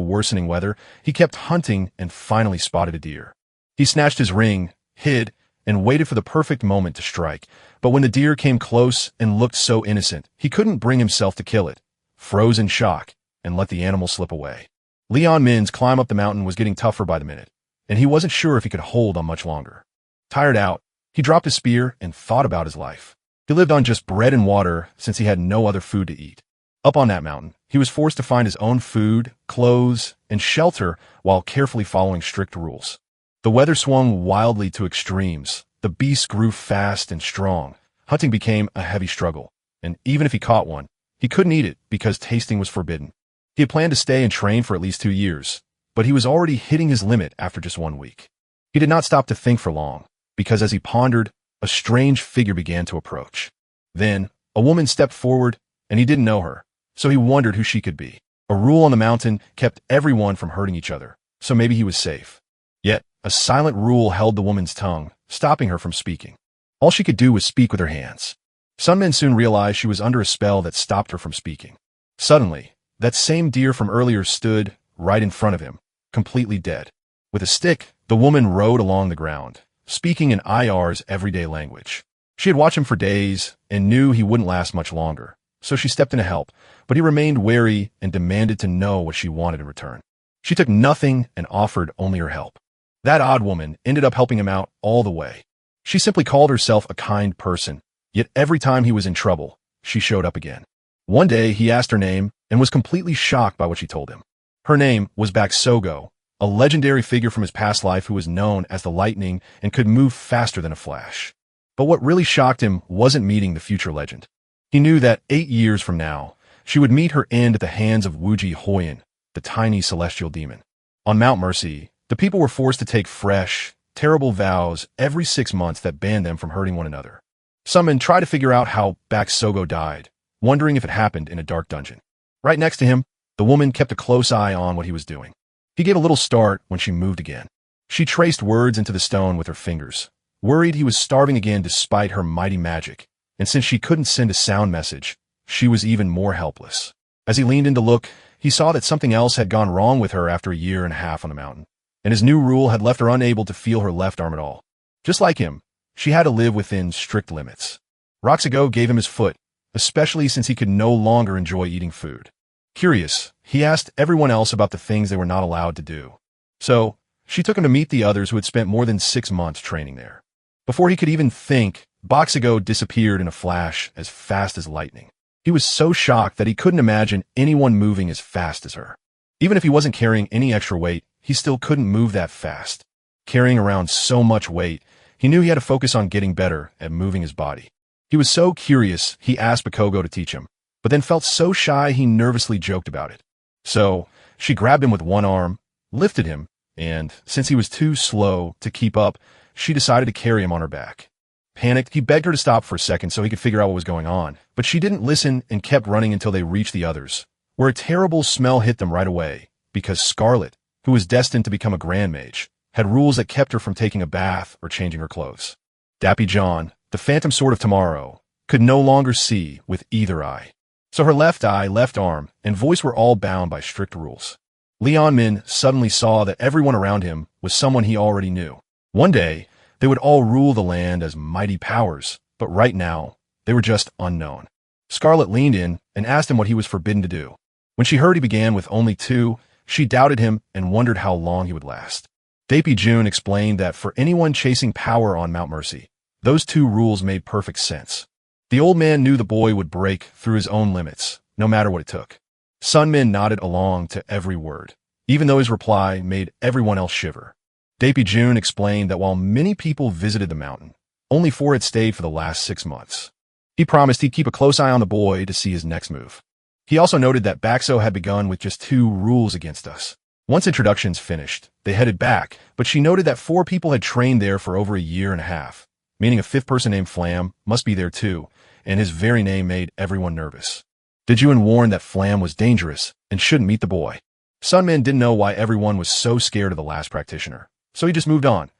worsening weather, he kept hunting and finally spotted a deer. He snatched his ring, hid, and waited for the perfect moment to strike, but when the deer came close and looked so innocent, he couldn't bring himself to kill it, froze in shock, and let the animal slip away. Leon Min's climb up the mountain was getting tougher by the minute, and he wasn't sure if he could hold on much longer. Tired out, he dropped his spear and thought about his life. He lived on just bread and water since he had no other food to eat. Up on that mountain, he was forced to find his own food, clothes, and shelter while carefully following strict rules. The weather swung wildly to extremes. The beasts grew fast and strong. Hunting became a heavy struggle, and even if he caught one, he couldn't eat it because tasting was forbidden. He had planned to stay and train for at least 2 years, but he was already hitting his limit after just 1 week. He did not stop to think for long, because as he pondered, a strange figure began to approach. Then, a woman stepped forward, and he didn't know her, so he wondered who she could be. A rule on the mountain kept everyone from hurting each other, so maybe he was safe. Yet, a silent rule held the woman's tongue, stopping her from speaking. All she could do was speak with her hands. Sunmin soon realized she was under a spell that stopped her from speaking. Suddenly, that same deer from earlier stood right in front of him, completely dead. With a stick, the woman rode along the ground, speaking in IR's everyday language. She had watched him for days and knew he wouldn't last much longer, so she stepped in to help, but he remained wary and demanded to know what she wanted in return. She took nothing and offered only her help. That odd woman ended up helping him out all the way. She simply called herself a kind person, yet every time he was in trouble, she showed up again. One day, he asked her name and was completely shocked by what she told him. Her name was Baksogo, a legendary figure from his past life who was known as the Lightning and could move faster than a flash. But what really shocked him wasn't meeting the future legend. He knew that 8 years from now, she would meet her end at the hands of Wooji Hoyen, the tiny celestial demon. On Mount Mercy, the people were forced to take fresh, terrible vows every 6 months that banned them from hurting one another. Some men tried to figure out how Baksogo died, wondering if it happened in a dark dungeon. Right next to him, the woman kept a close eye on what he was doing. He gave a little start when she moved again. She traced words into the stone with her fingers, worried he was starving again despite her mighty magic, and since she couldn't send a sound message, she was even more helpless. As he leaned in to look, he saw that something else had gone wrong with her after 1.5 years on the mountain, and his new rule had left her unable to feel her left arm at all. Just like him, she had to live within strict limits. Roxago gave him his foot, especially since he could no longer enjoy eating food. Curious, he asked everyone else about the things they were not allowed to do. So, she took him to meet the others who had spent more than 6 months training there. Before he could even think, Boxigo disappeared in a flash as fast as lightning. He was so shocked that he couldn't imagine anyone moving as fast as her. Even if he wasn't carrying any extra weight, he still couldn't move that fast. Carrying around so much weight, he knew he had to focus on getting better at moving his body. He was so curious, he asked Bakogo to teach him, but then felt so shy he nervously joked about it. So, she grabbed him with one arm, lifted him, and, since he was too slow to keep up, she decided to carry him on her back. Panicked, he begged her to stop for a second so he could figure out what was going on, but she didn't listen and kept running until they reached the others, where a terrible smell hit them right away, because Scarlet, who was destined to become a Grand Mage, had rules that kept her from taking a bath or changing her clothes. Dappy John, the Phantom Sword of Tomorrow, could no longer see with either eye. So her left eye, left arm, and voice were all bound by strict rules. Leon Min suddenly saw that everyone around him was someone he already knew. One day, they would all rule the land as mighty powers, but right now, they were just unknown. Scarlet leaned in and asked him what he was forbidden to do. When she heard he began with only 2, she doubted him and wondered how long he would last. Dappy June explained that for anyone chasing power on Mount Mercy, those 2 rules made perfect sense. The old man knew the boy would break through his own limits, no matter what it took. Sunmin nodded along to every word, even though his reply made everyone else shiver. Dappy June explained that while many people visited the mountain, only 4 had stayed for the last 6 months. He promised he'd keep a close eye on the boy to see his next move. He also noted that Baxo had begun with just 2 rules against us. Once introductions finished, they headed back, but she noted that 4 people had trained there for over a year and a half, meaning a 5th person named Flam must be there too, and his very name made everyone nervous. Dejun warned that Flam was dangerous and shouldn't meet the boy. Sunmin didn't know why everyone was so scared of the last practitioner, so he just moved on.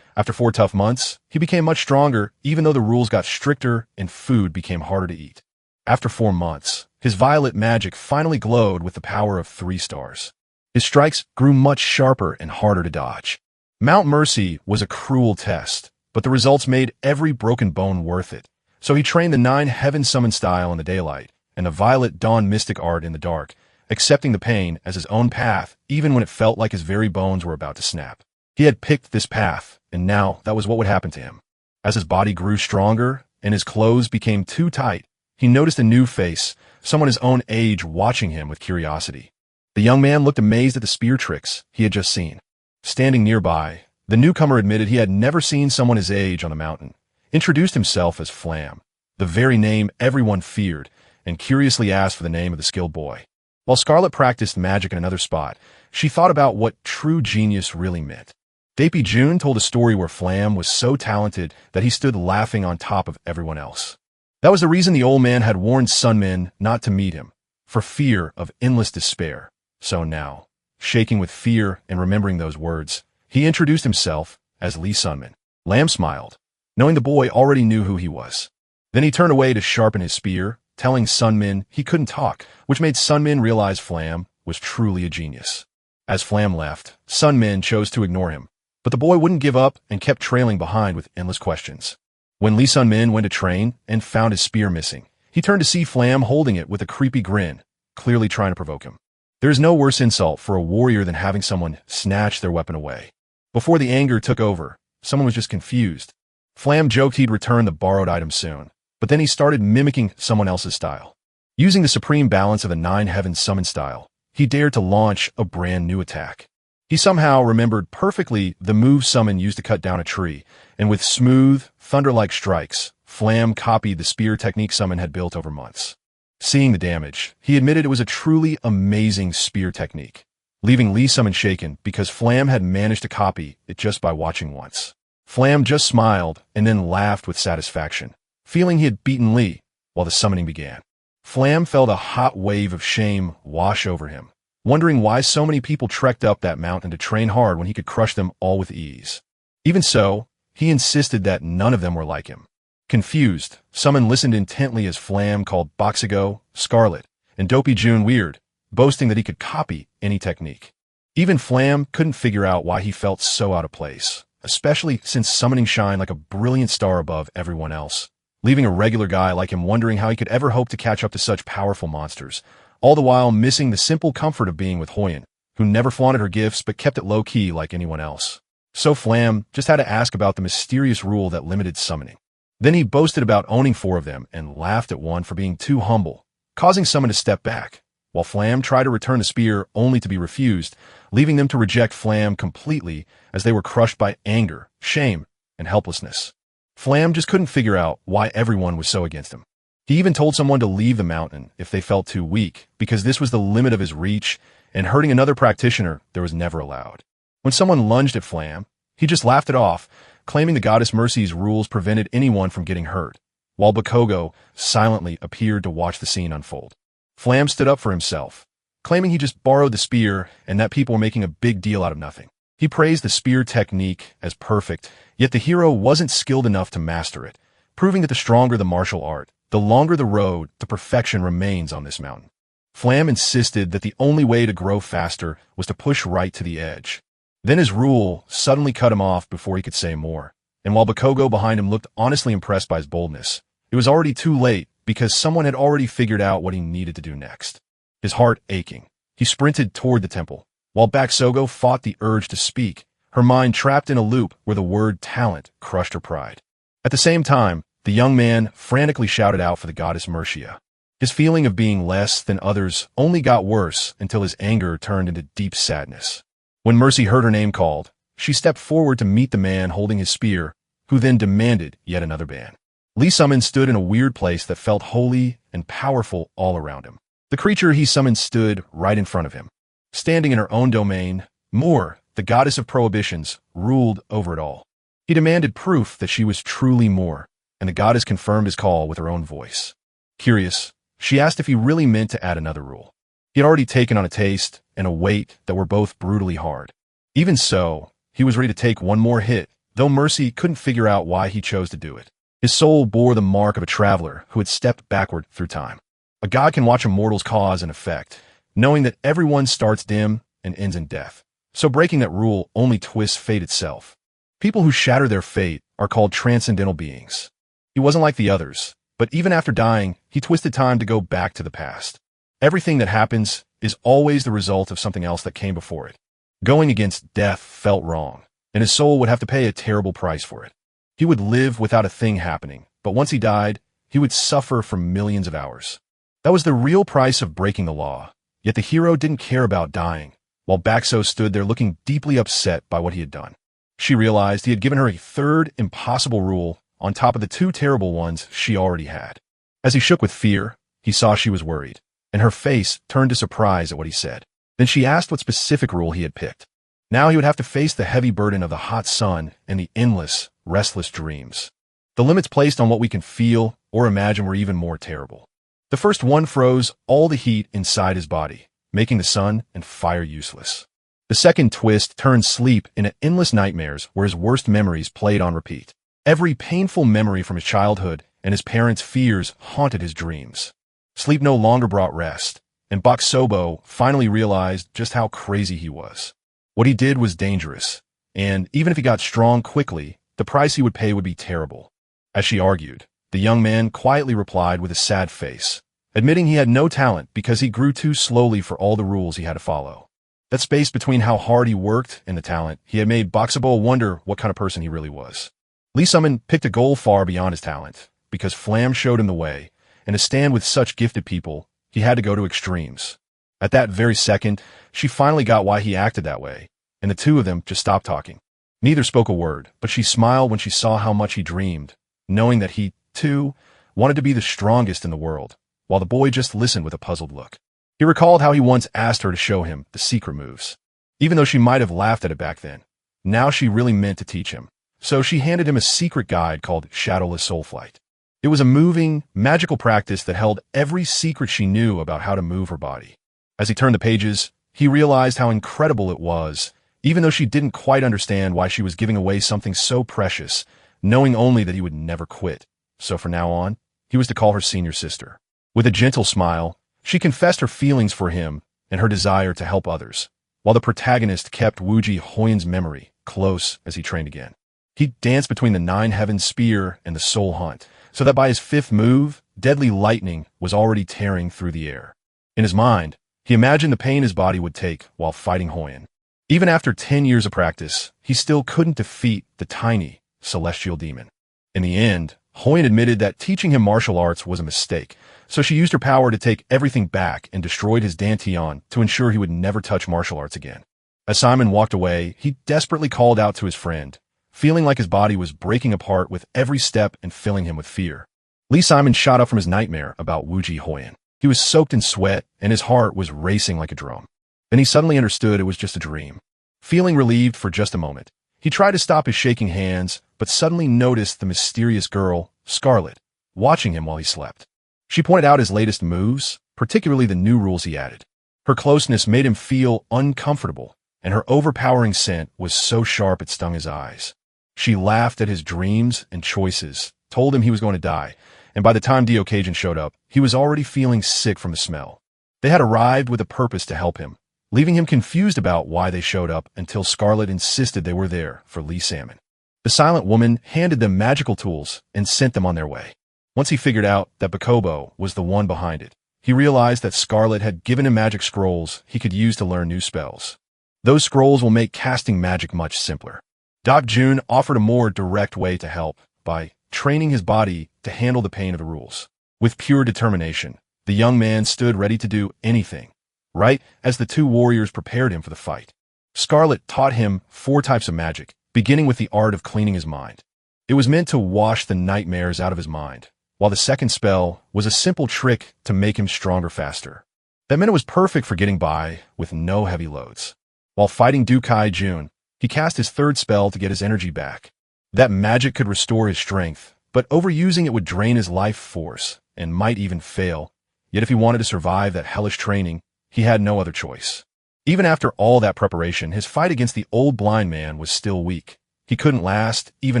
After 4 tough months, he became much stronger, even though the rules got stricter and food became harder to eat. After 4 months, his violet magic finally glowed with the power of 3 stars. His strikes grew much sharper and harder to dodge. Mount Mercy was a cruel test, but the results made every broken bone worth it. So he trained the 9 Heaven Summon style in the daylight, and the Violet Dawn Mystic art in the dark, accepting the pain as his own path, even when it felt like his very bones were about to snap. He had picked this path, and now that was what would happen to him. As his body grew stronger, and his clothes became too tight, he noticed a new face, someone his own age watching him with curiosity. The young man looked amazed at the spear tricks he had just seen. Standing nearby, the newcomer admitted he had never seen someone his age on the mountain, introduced himself as Flam, the very name everyone feared, and curiously asked for the name of the skilled boy. While Scarlet practiced magic in another spot, she thought about what true genius really meant. Daepy June told a story where Flam was so talented that he stood laughing on top of everyone else. That was the reason the old man had warned Sunmin not to meet him, for fear of endless despair. So now, shaking with fear and remembering those words, he introduced himself as Lee Sunmin. Lam smiled, knowing the boy already knew who he was. Then he turned away to sharpen his spear, telling Sunmin he couldn't talk, which made Sunmin realize Flam was truly a genius. As Flam left, Sunmin chose to ignore him, but the boy wouldn't give up and kept trailing behind with endless questions. When Lee Sunmin went to train and found his spear missing, he turned to see Flam holding it with a creepy grin, clearly trying to provoke him. There is no worse insult for a warrior than having someone snatch their weapon away. Before the anger took over, someone was just confused. Flam joked he'd return the borrowed item soon, but then he started mimicking someone else's style. Using the supreme balance of the 9 Heaven Summon style, he dared to launch a brand new attack. He somehow remembered perfectly the move Summon used to cut down a tree, and with smooth, thunder-like strikes, Flam copied the spear technique Summon had built over months. Seeing the damage, he admitted it was a truly amazing spear technique, leaving Lee Summon shaken because Flam had managed to copy it just by watching once. Flam just smiled and then laughed with satisfaction, feeling he had beaten Lee while the summoning began. Flam felt a hot wave of shame wash over him, wondering why so many people trekked up that mountain to train hard when he could crush them all with ease. Even so, he insisted that none of them were like him. Confused, Summon listened intently as Flam called Boxigo Scarlet and Dopey June weird, boasting that he could copy any technique. Even Flam couldn't figure out why he felt so out of place, especially since summoning shined like a brilliant star above everyone else, leaving a regular guy like him wondering how he could ever hope to catch up to such powerful monsters, all the while missing the simple comfort of being with Hoyen, who never flaunted her gifts but kept it low-key like anyone else. So Flam just had to ask about the mysterious rule that limited summoning. Then he boasted about owning 4 of them and laughed at one for being too humble, causing Summon to step back, while Flam tried to return the spear only to be refused, leaving them to reject Flam completely as they were crushed by anger, shame, and helplessness. Flam just couldn't figure out why everyone was so against him. He even told someone to leave the mountain if they felt too weak, because this was the limit of his reach, and hurting another practitioner there was never allowed. When someone lunged at Flam, he just laughed it off, claiming the Goddess Mercy's rules prevented anyone from getting hurt, while Bakugo silently appeared to watch the scene unfold. Flam stood up for himself, claiming he just borrowed the spear and that people were making a big deal out of nothing. He praised the spear technique as perfect, yet the hero wasn't skilled enough to master it, proving that the stronger the martial art, the longer the road to perfection remains on this mountain. Flam insisted that the only way to grow faster was to push right to the edge. Then his rule suddenly cut him off before he could say more, and while Bakugo behind him looked honestly impressed by his boldness, it was already too late because someone had already figured out what he needed to do next. His heart aching, he sprinted toward the temple, while Baxogo fought the urge to speak, her mind trapped in a loop where the word talent crushed her pride. At the same time, the young man frantically shouted out for the goddess Mercia. His feeling of being less than others only got worse until his anger turned into deep sadness. When Mercy heard her name called, she stepped forward to meet the man holding his spear, who then demanded yet another ban. Lee Summon stood in a weird place that felt holy and powerful all around him. The creature he summoned stood right in front of him. Standing in her own domain, Moore, the goddess of prohibitions, ruled over it all. He demanded proof that she was truly Moore, and the goddess confirmed his call with her own voice. Curious, she asked if he really meant to add another rule. He had already taken on a taste and a weight that were both brutally hard. Even so, he was ready to take one more hit, though Mercy couldn't figure out why he chose to do it. His soul bore the mark of a traveler who had stepped backward through time. A god can watch a mortal's cause and effect, knowing that everyone starts dim and ends in death. So breaking that rule only twists fate itself. People who shatter their fate are called transcendental beings. He wasn't like the others, but even after dying, he twisted time to go back to the past. Everything that happens is always the result of something else that came before it. Going against death felt wrong, and his soul would have to pay a terrible price for it. He would live without a thing happening, but once he died, he would suffer for millions of hours. That was the real price of breaking the law, yet the hero didn't care about dying, while Baxo stood there looking deeply upset by what he had done. She realized he had given her a third impossible rule on top of the two terrible ones she already had. As he shook with fear, he saw she was worried, and her face turned to surprise at what he said. Then she asked what specific rule he had picked. Now he would have to face the heavy burden of the hot sun and the endless, restless dreams. The limits placed on what we can feel or imagine were even more terrible. The first one froze all the heat inside his body, making the sun and fire useless. The second twist turned sleep into endless nightmares where his worst memories played on repeat. Every painful memory from his childhood and his parents' fears haunted his dreams. Sleep no longer brought rest, and Baksobo finally realized just how crazy he was. What he did was dangerous, and even if he got strong quickly, the price he would pay would be terrible. As she argued, the young man quietly replied with a sad face, admitting he had no talent because he grew too slowly for all the rules he had to follow. That space between how hard he worked and the talent he had made Baksobo wonder what kind of person he really was. Lee Summon picked a goal far beyond his talent, because Flam showed him the way, and to stand with such gifted people, he had to go to extremes. At that very second, she finally got why he acted that way, and the two of them just stopped talking. Neither spoke a word, but she smiled when she saw how much he dreamed, knowing that he, too, wanted to be the strongest in the world, while the boy just listened with a puzzled look. He recalled how he once asked her to show him the secret moves. Even though she might have laughed at it back then, now she really meant to teach him. So she handed him a secret guide called Shadowless Soulflight. It was a moving, magical practice that held every secret she knew about how to move her body. As he turned the pages, he realized how incredible it was, even though she didn't quite understand why she was giving away something so precious, knowing only that he would never quit. So from now on, he was to call her senior sister. With a gentle smile, she confessed her feelings for him and her desire to help others, while the protagonist kept Wuji Hoyin's memory close as he trained again. He danced between the Nine Heavens spear and the Soul Hunt, so that by his fifth move, deadly lightning was already tearing through the air. In his mind, he imagined the pain his body would take while fighting Hoyin. Even after 10 years of practice, he still couldn't defeat the tiny, celestial demon. In the end, Hoyin admitted that teaching him martial arts was a mistake, so she used her power to take everything back and destroyed his dantian to ensure he would never touch martial arts again. As Simon walked away, he desperately called out to his friend, feeling like his body was breaking apart with every step and filling him with fear. Lee Simon shot up from his nightmare about Wuji Hoyin. He was soaked in sweat, and his heart was racing like a drum. Then he suddenly understood it was just a dream. Feeling relieved for just a moment, he tried to stop his shaking hands, but suddenly noticed the mysterious girl, Scarlet, watching him while he slept. She pointed out his latest moves, particularly the new rules he added. Her closeness made him feel uncomfortable, and her overpowering scent was so sharp it stung his eyes. She laughed at his dreams and choices, told him he was going to die, and by the time Dio Cajun showed up, he was already feeling sick from the smell. They had arrived with a purpose to help him, leaving him confused about why they showed up until Scarlet insisted they were there for Lee Salmon. The silent woman handed them magical tools and sent them on their way. Once he figured out that Bakobo was the one behind it, he realized that Scarlet had given him magic scrolls he could use to learn new spells. Those scrolls will make casting magic much simpler. Doc Jun offered a more direct way to help by training his body to handle the pain of the rules. With pure determination, the young man stood ready to do anything, right as the two warriors prepared him for the fight. Scarlet taught him 4 types of magic, beginning with the art of cleaning his mind. It was meant to wash the nightmares out of his mind, while the second spell was a simple trick to make him stronger faster. That meant it was perfect for getting by with no heavy loads. While fighting Dukai Jun, he cast his third spell to get his energy back. That magic could restore his strength, but overusing it would drain his life force and might even fail. Yet if he wanted to survive that hellish training, he had no other choice. Even after all that preparation, his fight against the old blind man was still weak. He couldn't last even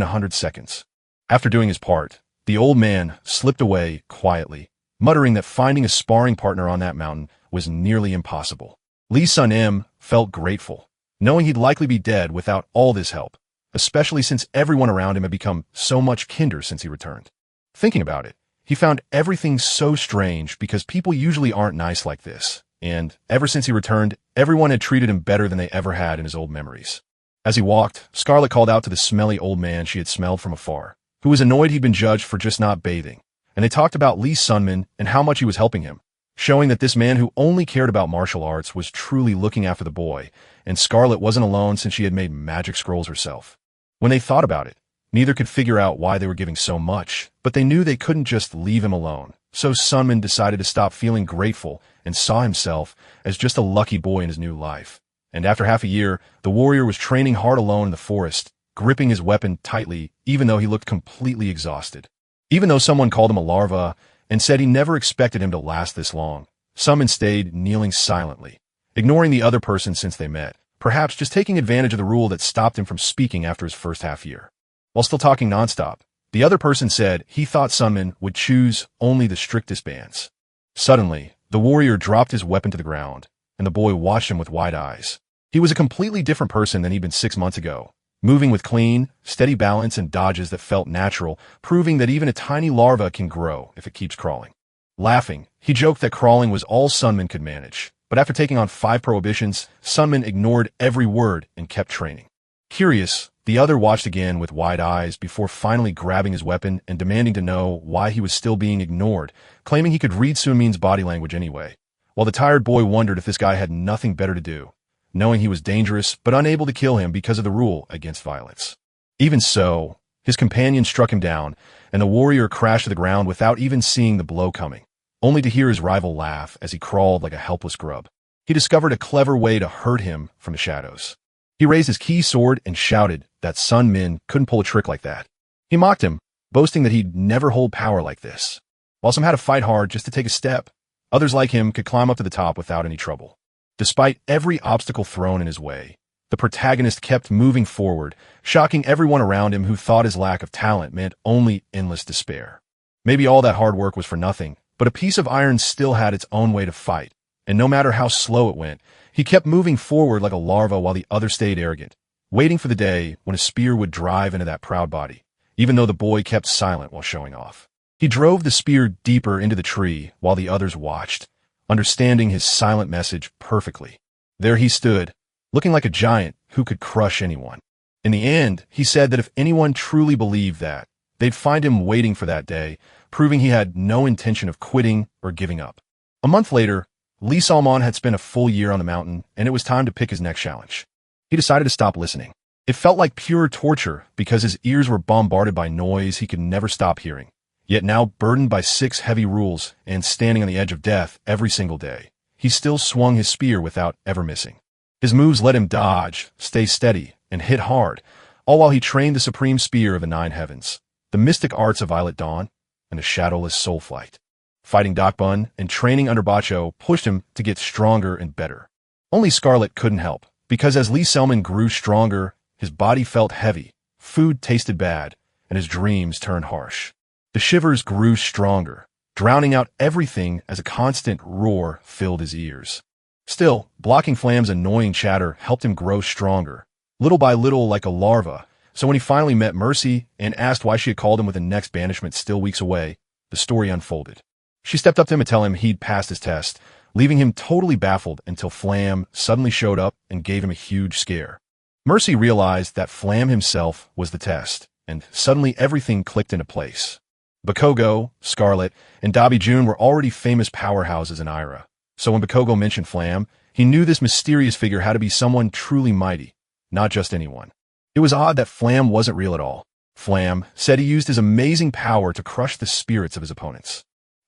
100 seconds. After doing his part, the old man slipped away quietly, muttering that finding a sparring partner on that mountain was nearly impossible. Lee Sun-im felt grateful, knowing he'd likely be dead without all this help, especially since everyone around him had become so much kinder since he returned. Thinking about it, he found everything so strange because people usually aren't nice like this, and ever since he returned, everyone had treated him better than they ever had in his old memories. As he walked, Scarlet called out to the smelly old man she had smelled from afar, who was annoyed he'd been judged for just not bathing, and they talked about Lee Sunmin and how much he was helping him, showing that this man who only cared about martial arts was truly looking after the boy, and Scarlet wasn't alone since she had made magic scrolls herself. When they thought about it, neither could figure out why they were giving so much, but they knew they couldn't just leave him alone, so Sunmin decided to stop feeling grateful and saw himself as just a lucky boy in his new life. And after half a year, the warrior was training hard alone in the forest, gripping his weapon tightly even though he looked completely exhausted. Even though someone called him a larva and said he never expected him to last this long, Sunmin stayed kneeling silently, ignoring the other person since they met, perhaps just taking advantage of the rule that stopped him from speaking after his first half year. While still talking nonstop, the other person said he thought Sunmin would choose only the strictest bans. Suddenly, the warrior dropped his weapon to the ground, and the boy watched him with wide eyes. He was a completely different person than he'd been 6 months ago, moving with clean, steady balance and dodges that felt natural, proving that even a tiny larva can grow if it keeps crawling. Laughing, he joked that crawling was all Sunmin could manage, but after taking on 5 prohibitions, Sunmin ignored every word and kept training. Curious, the other watched again with wide eyes before finally grabbing his weapon and demanding to know why he was still being ignored, claiming he could read Sunmin's body language anyway, while the tired boy wondered if this guy had nothing better to do, knowing he was dangerous but unable to kill him because of the rule against violence. Even so, his companion struck him down, and the warrior crashed to the ground without even seeing the blow coming, only to hear his rival laugh as he crawled like a helpless grub. He discovered a clever way to hurt him from the shadows. He raised his key sword and shouted that Sun Min couldn't pull a trick like that. He mocked him, boasting that he'd never hold power like this. While some had to fight hard just to take a step, others like him could climb up to the top without any trouble. Despite every obstacle thrown in his way, the protagonist kept moving forward, shocking everyone around him who thought his lack of talent meant only endless despair. Maybe all that hard work was for nothing, but a piece of iron still had its own way to fight, and no matter how slow it went, he kept moving forward like a larva while the other stayed arrogant, waiting for the day when a spear would drive into that proud body, even though the boy kept silent while showing off. He drove the spear deeper into the tree while the others watched, understanding his silent message perfectly. There he stood, looking like a giant who could crush anyone. In the end, he said that if anyone truly believed that, they'd find him waiting for that day, proving he had no intention of quitting or giving up. A month later, Lee Salmon had spent a full year on the mountain, and it was time to pick his next challenge. He decided to stop listening. It felt like pure torture because his ears were bombarded by noise he could never stop hearing. Yet now, burdened by 6 heavy rules and standing on the edge of death every single day, he still swung his spear without ever missing. His moves let him dodge, stay steady, and hit hard, all while he trained the supreme spear of the 9 heavens, the mystic arts of Violet Dawn, and the shadowless soul flight. Fighting Dakbun and training under Bacho pushed him to get stronger and better. Only Scarlet couldn't help, because as Lee Selman grew stronger, his body felt heavy, food tasted bad, and his dreams turned harsh. The shivers grew stronger, drowning out everything as a constant roar filled his ears. Still, blocking Flam's annoying chatter helped him grow stronger, little by little like a larva, so when he finally met Mercy and asked why she had called him with the next banishment still weeks away, the story unfolded. She stepped up to him to tell him he'd passed his test, leaving him totally baffled until Flam suddenly showed up and gave him a huge scare. Mercy realized that Flam himself was the test, and suddenly everything clicked into place. Bakogo, Scarlet, and Dabi Jun were already famous powerhouses in Ira, so when Bakogo mentioned Flam, he knew this mysterious figure had to be someone truly mighty, not just anyone. It was odd that Flam wasn't real at all. Flam said he used his amazing power to crush the spirits of his opponents.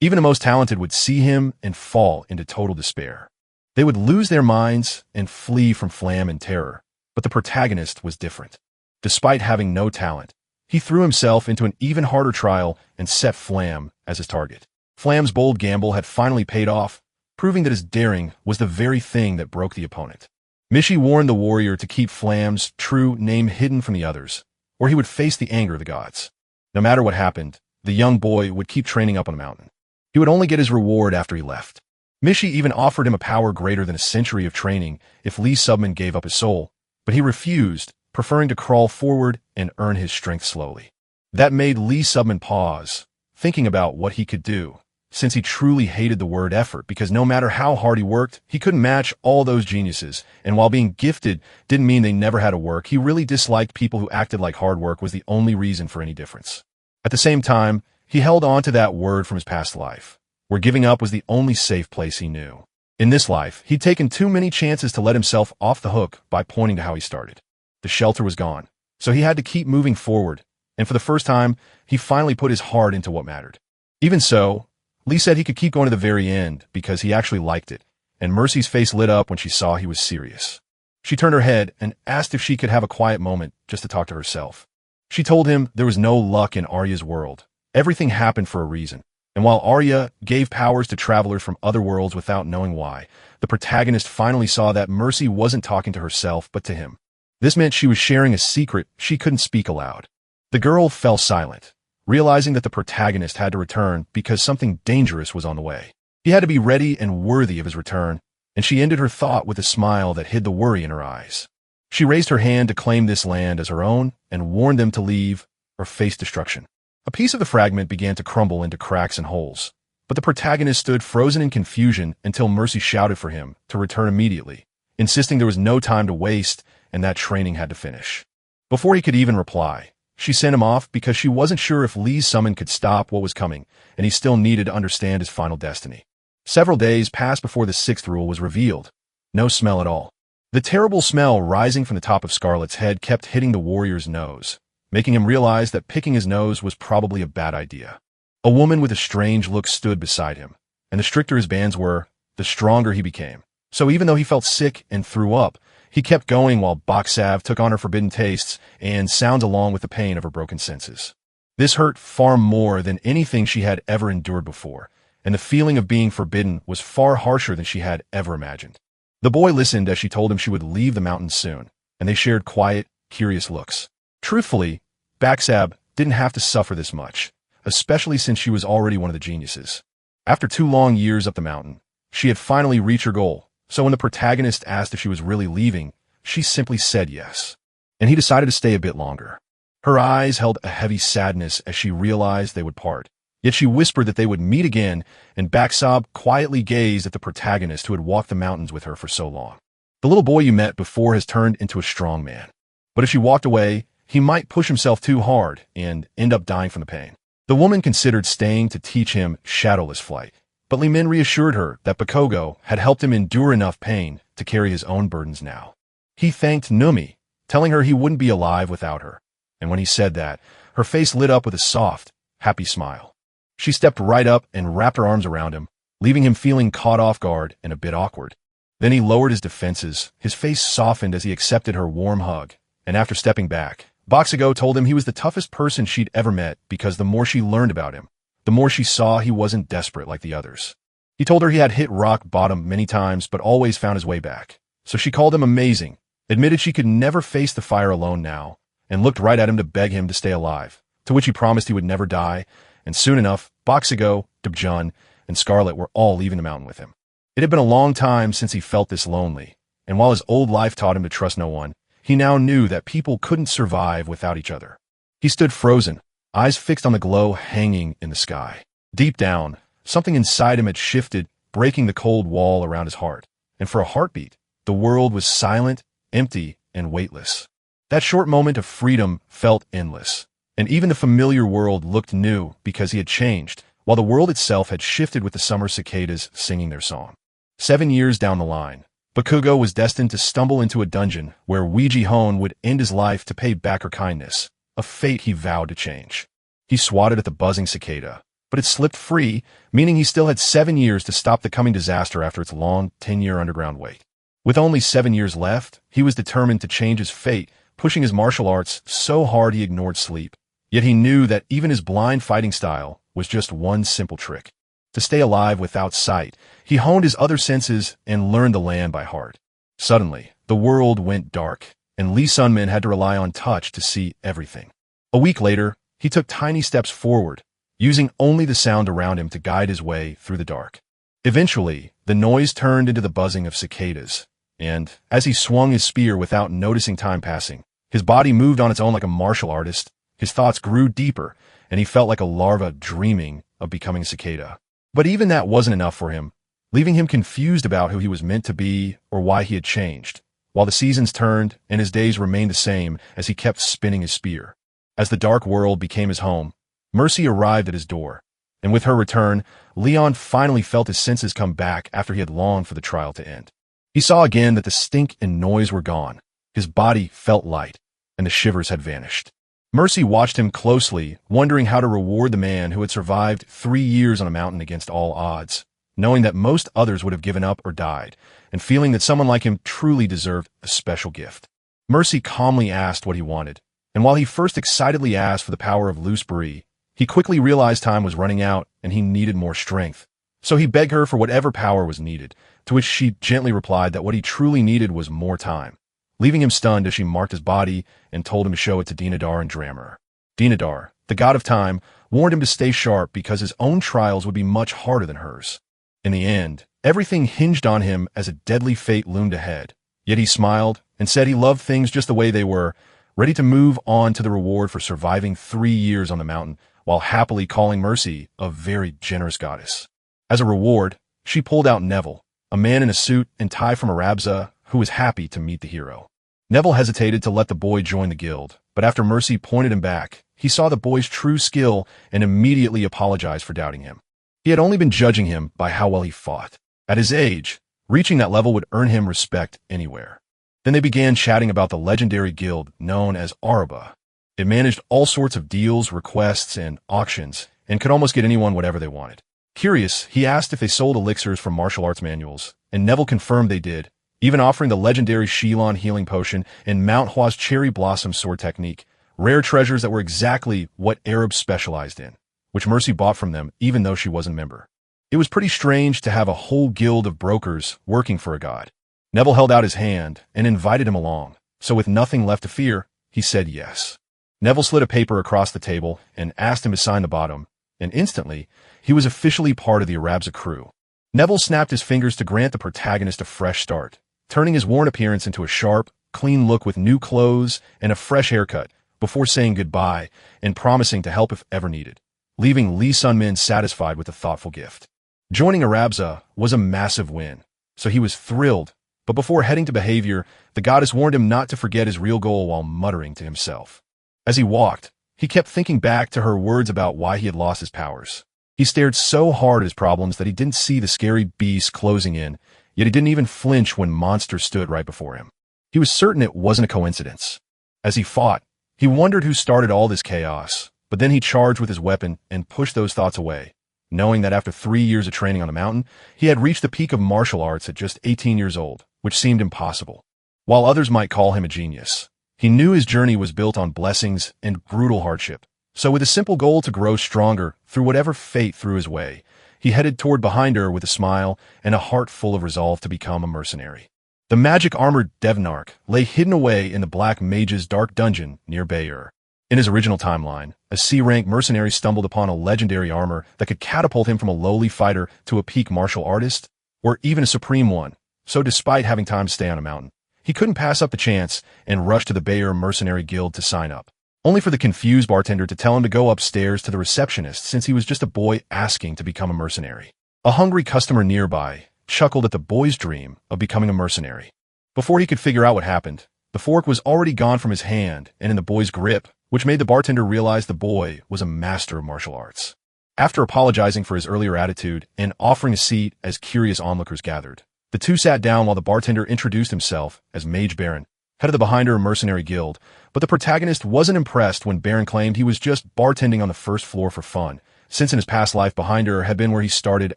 Even the most talented would see him and fall into total despair. They would lose their minds and flee from Flam in terror. But the protagonist was different. Despite having no talent, he threw himself into an even harder trial and set Flam as his target. Flam's bold gamble had finally paid off, proving that his daring was the very thing that broke the opponent. Mishi warned the warrior to keep Flam's true name hidden from the others, or he would face the anger of the gods. No matter what happened, the young boy would keep training up on the mountain. He would only get his reward after he left. Mishi even offered him a power greater than a century of training if Lee Subman gave up his soul, but he refused, preferring to crawl forward and earn his strength slowly. That made Lee Subman pause, thinking about what he could do, since he truly hated the word effort because no matter how hard he worked, he couldn't match all those geniuses, and while being gifted didn't mean they never had to work, he really disliked people who acted like hard work was the only reason for any difference. At the same time, he held on to that word from his past life, where giving up was the only safe place he knew. In this life, he'd taken too many chances to let himself off the hook by pointing to how he started. The shelter was gone, so he had to keep moving forward, and for the first time, he finally put his heart into what mattered. Even so, Lee said he could keep going to the very end because he actually liked it, and Mercy's face lit up when she saw he was serious. She turned her head and asked if she could have a quiet moment just to talk to herself. She told him there was no luck in Arya's world. Everything happened for a reason. And while Arya gave powers to travelers from other worlds without knowing why, the protagonist finally saw that Mercy wasn't talking to herself but to him. This meant she was sharing a secret she couldn't speak aloud. The girl fell silent, realizing that the protagonist had to return because something dangerous was on the way. He had to be ready and worthy of his return, and she ended her thought with a smile that hid the worry in her eyes. She raised her hand to claim this land as her own and warned them to leave or face destruction. A piece of the fragment began to crumble into cracks and holes, but the protagonist stood frozen in confusion until Mercy shouted for him to return immediately, insisting there was no time to waste and that training had to finish. Before he could even reply, she sent him off because she wasn't sure if Lee's summon could stop what was coming, and he still needed to understand his final destiny. Several days passed before the sixth rule was revealed. No smell at all. The terrible smell rising from the top of Scarlet's head kept hitting the warrior's nose, making him realize that picking his nose was probably a bad idea. A woman with a strange look stood beside him, and the stricter his bans were, the stronger he became. So even though he felt sick and threw up, he kept going while Baksav took on her forbidden tastes and sounds along with the pain of her broken senses. This hurt far more than anything she had ever endured before, and the feeling of being forbidden was far harsher than she had ever imagined. The boy listened as she told him she would leave the mountains soon, and they shared quiet, curious looks. Truthfully, Baksab didn't have to suffer this much, especially since she was already one of the geniuses. After 2 long years up the mountain, she had finally reached her goal, so when the protagonist asked if she was really leaving, she simply said yes. And he decided to stay a bit longer. Her eyes held a heavy sadness as she realized they would part. Yet she whispered that they would meet again, and Baksab quietly gazed at the protagonist who had walked the mountains with her for so long. The little boy you met before has turned into a strong man. But if she walked away, he might push himself too hard and end up dying from the pain. The woman considered staying to teach him shadowless flight, but Li Min reassured her that Bakugo had helped him endure enough pain to carry his own burdens now. He thanked Numi, telling her he wouldn't be alive without her, and when he said that, her face lit up with a soft, happy smile. She stepped right up and wrapped her arms around him, leaving him feeling caught off guard and a bit awkward. Then he lowered his defenses, his face softened as he accepted her warm hug, and after stepping back, Bakugo told him he was the toughest person she'd ever met because the more she learned about him, the more she saw he wasn't desperate like the others. He told her he had hit rock bottom many times but always found his way back. So she called him amazing, admitted she could never face the fire alone now, and looked right at him to beg him to stay alive, to which he promised he would never die, and soon enough, Bakugo, Dubjun, and Scarlet were all leaving the mountain with him. It had been a long time since he felt this lonely, and while his old life taught him to trust no one, he now knew that people couldn't survive without each other. He stood frozen, eyes fixed on the glow hanging in the sky. Deep down, something inside him had shifted, breaking the cold wall around his heart, and for a heartbeat, the world was silent, empty, and weightless. That short moment of freedom felt endless, and even the familiar world looked new because he had changed, while the world itself had shifted with the summer cicadas singing their song. 7 years down the line, Bakugo was destined to stumble into a dungeon where Weiji Hon would end his life to pay back her kindness, a fate he vowed to change. He swatted at the buzzing cicada, but it slipped free, meaning he still had 7 years to stop the coming disaster after its long 10-year underground wait. With only 7 years left, he was determined to change his fate, pushing his martial arts so hard he ignored sleep. Yet he knew that even his blind fighting style was just one simple trick. To stay alive without sight, he honed his other senses and learned the land by heart. Suddenly, the world went dark, and Lee Sunmin had to rely on touch to see everything. A week later, he took tiny steps forward, using only the sound around him to guide his way through the dark. Eventually, the noise turned into the buzzing of cicadas, and, as he swung his spear without noticing time passing, his body moved on its own like a martial artist, his thoughts grew deeper, and he felt like a larva dreaming of becoming a cicada. But even that wasn't enough for him, leaving him confused about who he was meant to be or why he had changed, while the seasons turned and his days remained the same as he kept spinning his spear. As the dark world became his home, Mercy arrived at his door, and with her return, Leon finally felt his senses come back after he had longed for the trial to end. He saw again that the stink and noise were gone, his body felt light, and the shivers had vanished. Mercy watched him closely, wondering how to reward the man who had survived 3 years on a mountain against all odds, knowing that most others would have given up or died, and feeling that someone like him truly deserved a special gift. Mercy calmly asked what he wanted, and while he first excitedly asked for the power of loose brie, he quickly realized time was running out and he needed more strength. So he begged her for whatever power was needed, to which she gently replied that what he truly needed was more time, leaving him stunned as she marked his body and told him to show it to Dinadar and Drammer. Dinadar, the god of time, warned him to stay sharp because his own trials would be much harder than hers. In the end, everything hinged on him as a deadly fate loomed ahead, yet he smiled and said he loved things just the way they were, ready to move on to the reward for surviving 3 years on the mountain, while happily calling Mercy a very generous goddess. As a reward, she pulled out Neville, a man in a suit and tie from Arabza, who was happy to meet the hero. Neville hesitated to let the boy join the guild, but after Mercy pointed him back, he saw the boy's true skill and immediately apologized for doubting him. He had only been judging him by how well he fought. At his age, reaching that level would earn him respect anywhere. Then they began chatting about the legendary guild known as Araba. It managed all sorts of deals, requests, and auctions, and could almost get anyone whatever they wanted. Curious, he asked if they sold elixirs from martial arts manuals, and Neville confirmed they did, even offering the legendary Shilon healing potion and Manhwa's cherry blossom sword technique, rare treasures that were exactly what Arabs specialized in, which Mercy bought from them even though she wasn't a member. It was pretty strange to have a whole guild of brokers working for a god. Neville held out his hand and invited him along, so with nothing left to fear, he said yes. Neville slid a paper across the table and asked him to sign the bottom, and instantly, he was officially part of the Arabza crew. Neville snapped his fingers to grant the protagonist a fresh start, turning his worn appearance into a sharp, clean look with new clothes and a fresh haircut, before saying goodbye and promising to help if ever needed, leaving Lee Sunmin satisfied with the thoughtful gift. Joining Arabza was a massive win, so he was thrilled, but before heading to behavior, the goddess warned him not to forget his real goal while muttering to himself. As he walked, he kept thinking back to her words about why he had lost his powers. He stared so hard at his problems that he didn't see the scary beast closing in, yet he didn't even flinch when monsters stood right before him. He was certain it wasn't a coincidence. As he fought, he wondered who started all this chaos, but then he charged with his weapon and pushed those thoughts away, knowing that after 3 years of training on the mountain, he had reached the peak of martial arts at just 18 years old, which seemed impossible. While others might call him a genius, he knew his journey was built on blessings and brutal hardship. So with a simple goal to grow stronger through whatever fate threw his way, he headed toward behind her with a smile and a heart full of resolve to become a mercenary. The magic-armored Devnark lay hidden away in the Black Mage's dark dungeon near Bayur. In his original timeline, a C-rank mercenary stumbled upon a legendary armor that could catapult him from a lowly fighter to a peak martial artist, or even a supreme one. So despite having time to stay on a mountain, he couldn't pass up the chance and rushed to the Bayur Mercenary Guild to sign up, only for the confused bartender to tell him to go upstairs to the receptionist since he was just a boy asking to become a mercenary. A hungry customer nearby chuckled at the boy's dream of becoming a mercenary. Before he could figure out what happened, the fork was already gone from his hand and in the boy's grip, which made the bartender realize the boy was a master of martial arts. After apologizing for his earlier attitude and offering a seat as curious onlookers gathered, the two sat down while the bartender introduced himself as Mage Baron, head of the Behind Her Mercenary Guild, but the protagonist wasn't impressed when Baron claimed he was just bartending on the first floor for fun, since in his past life behind her had been where he started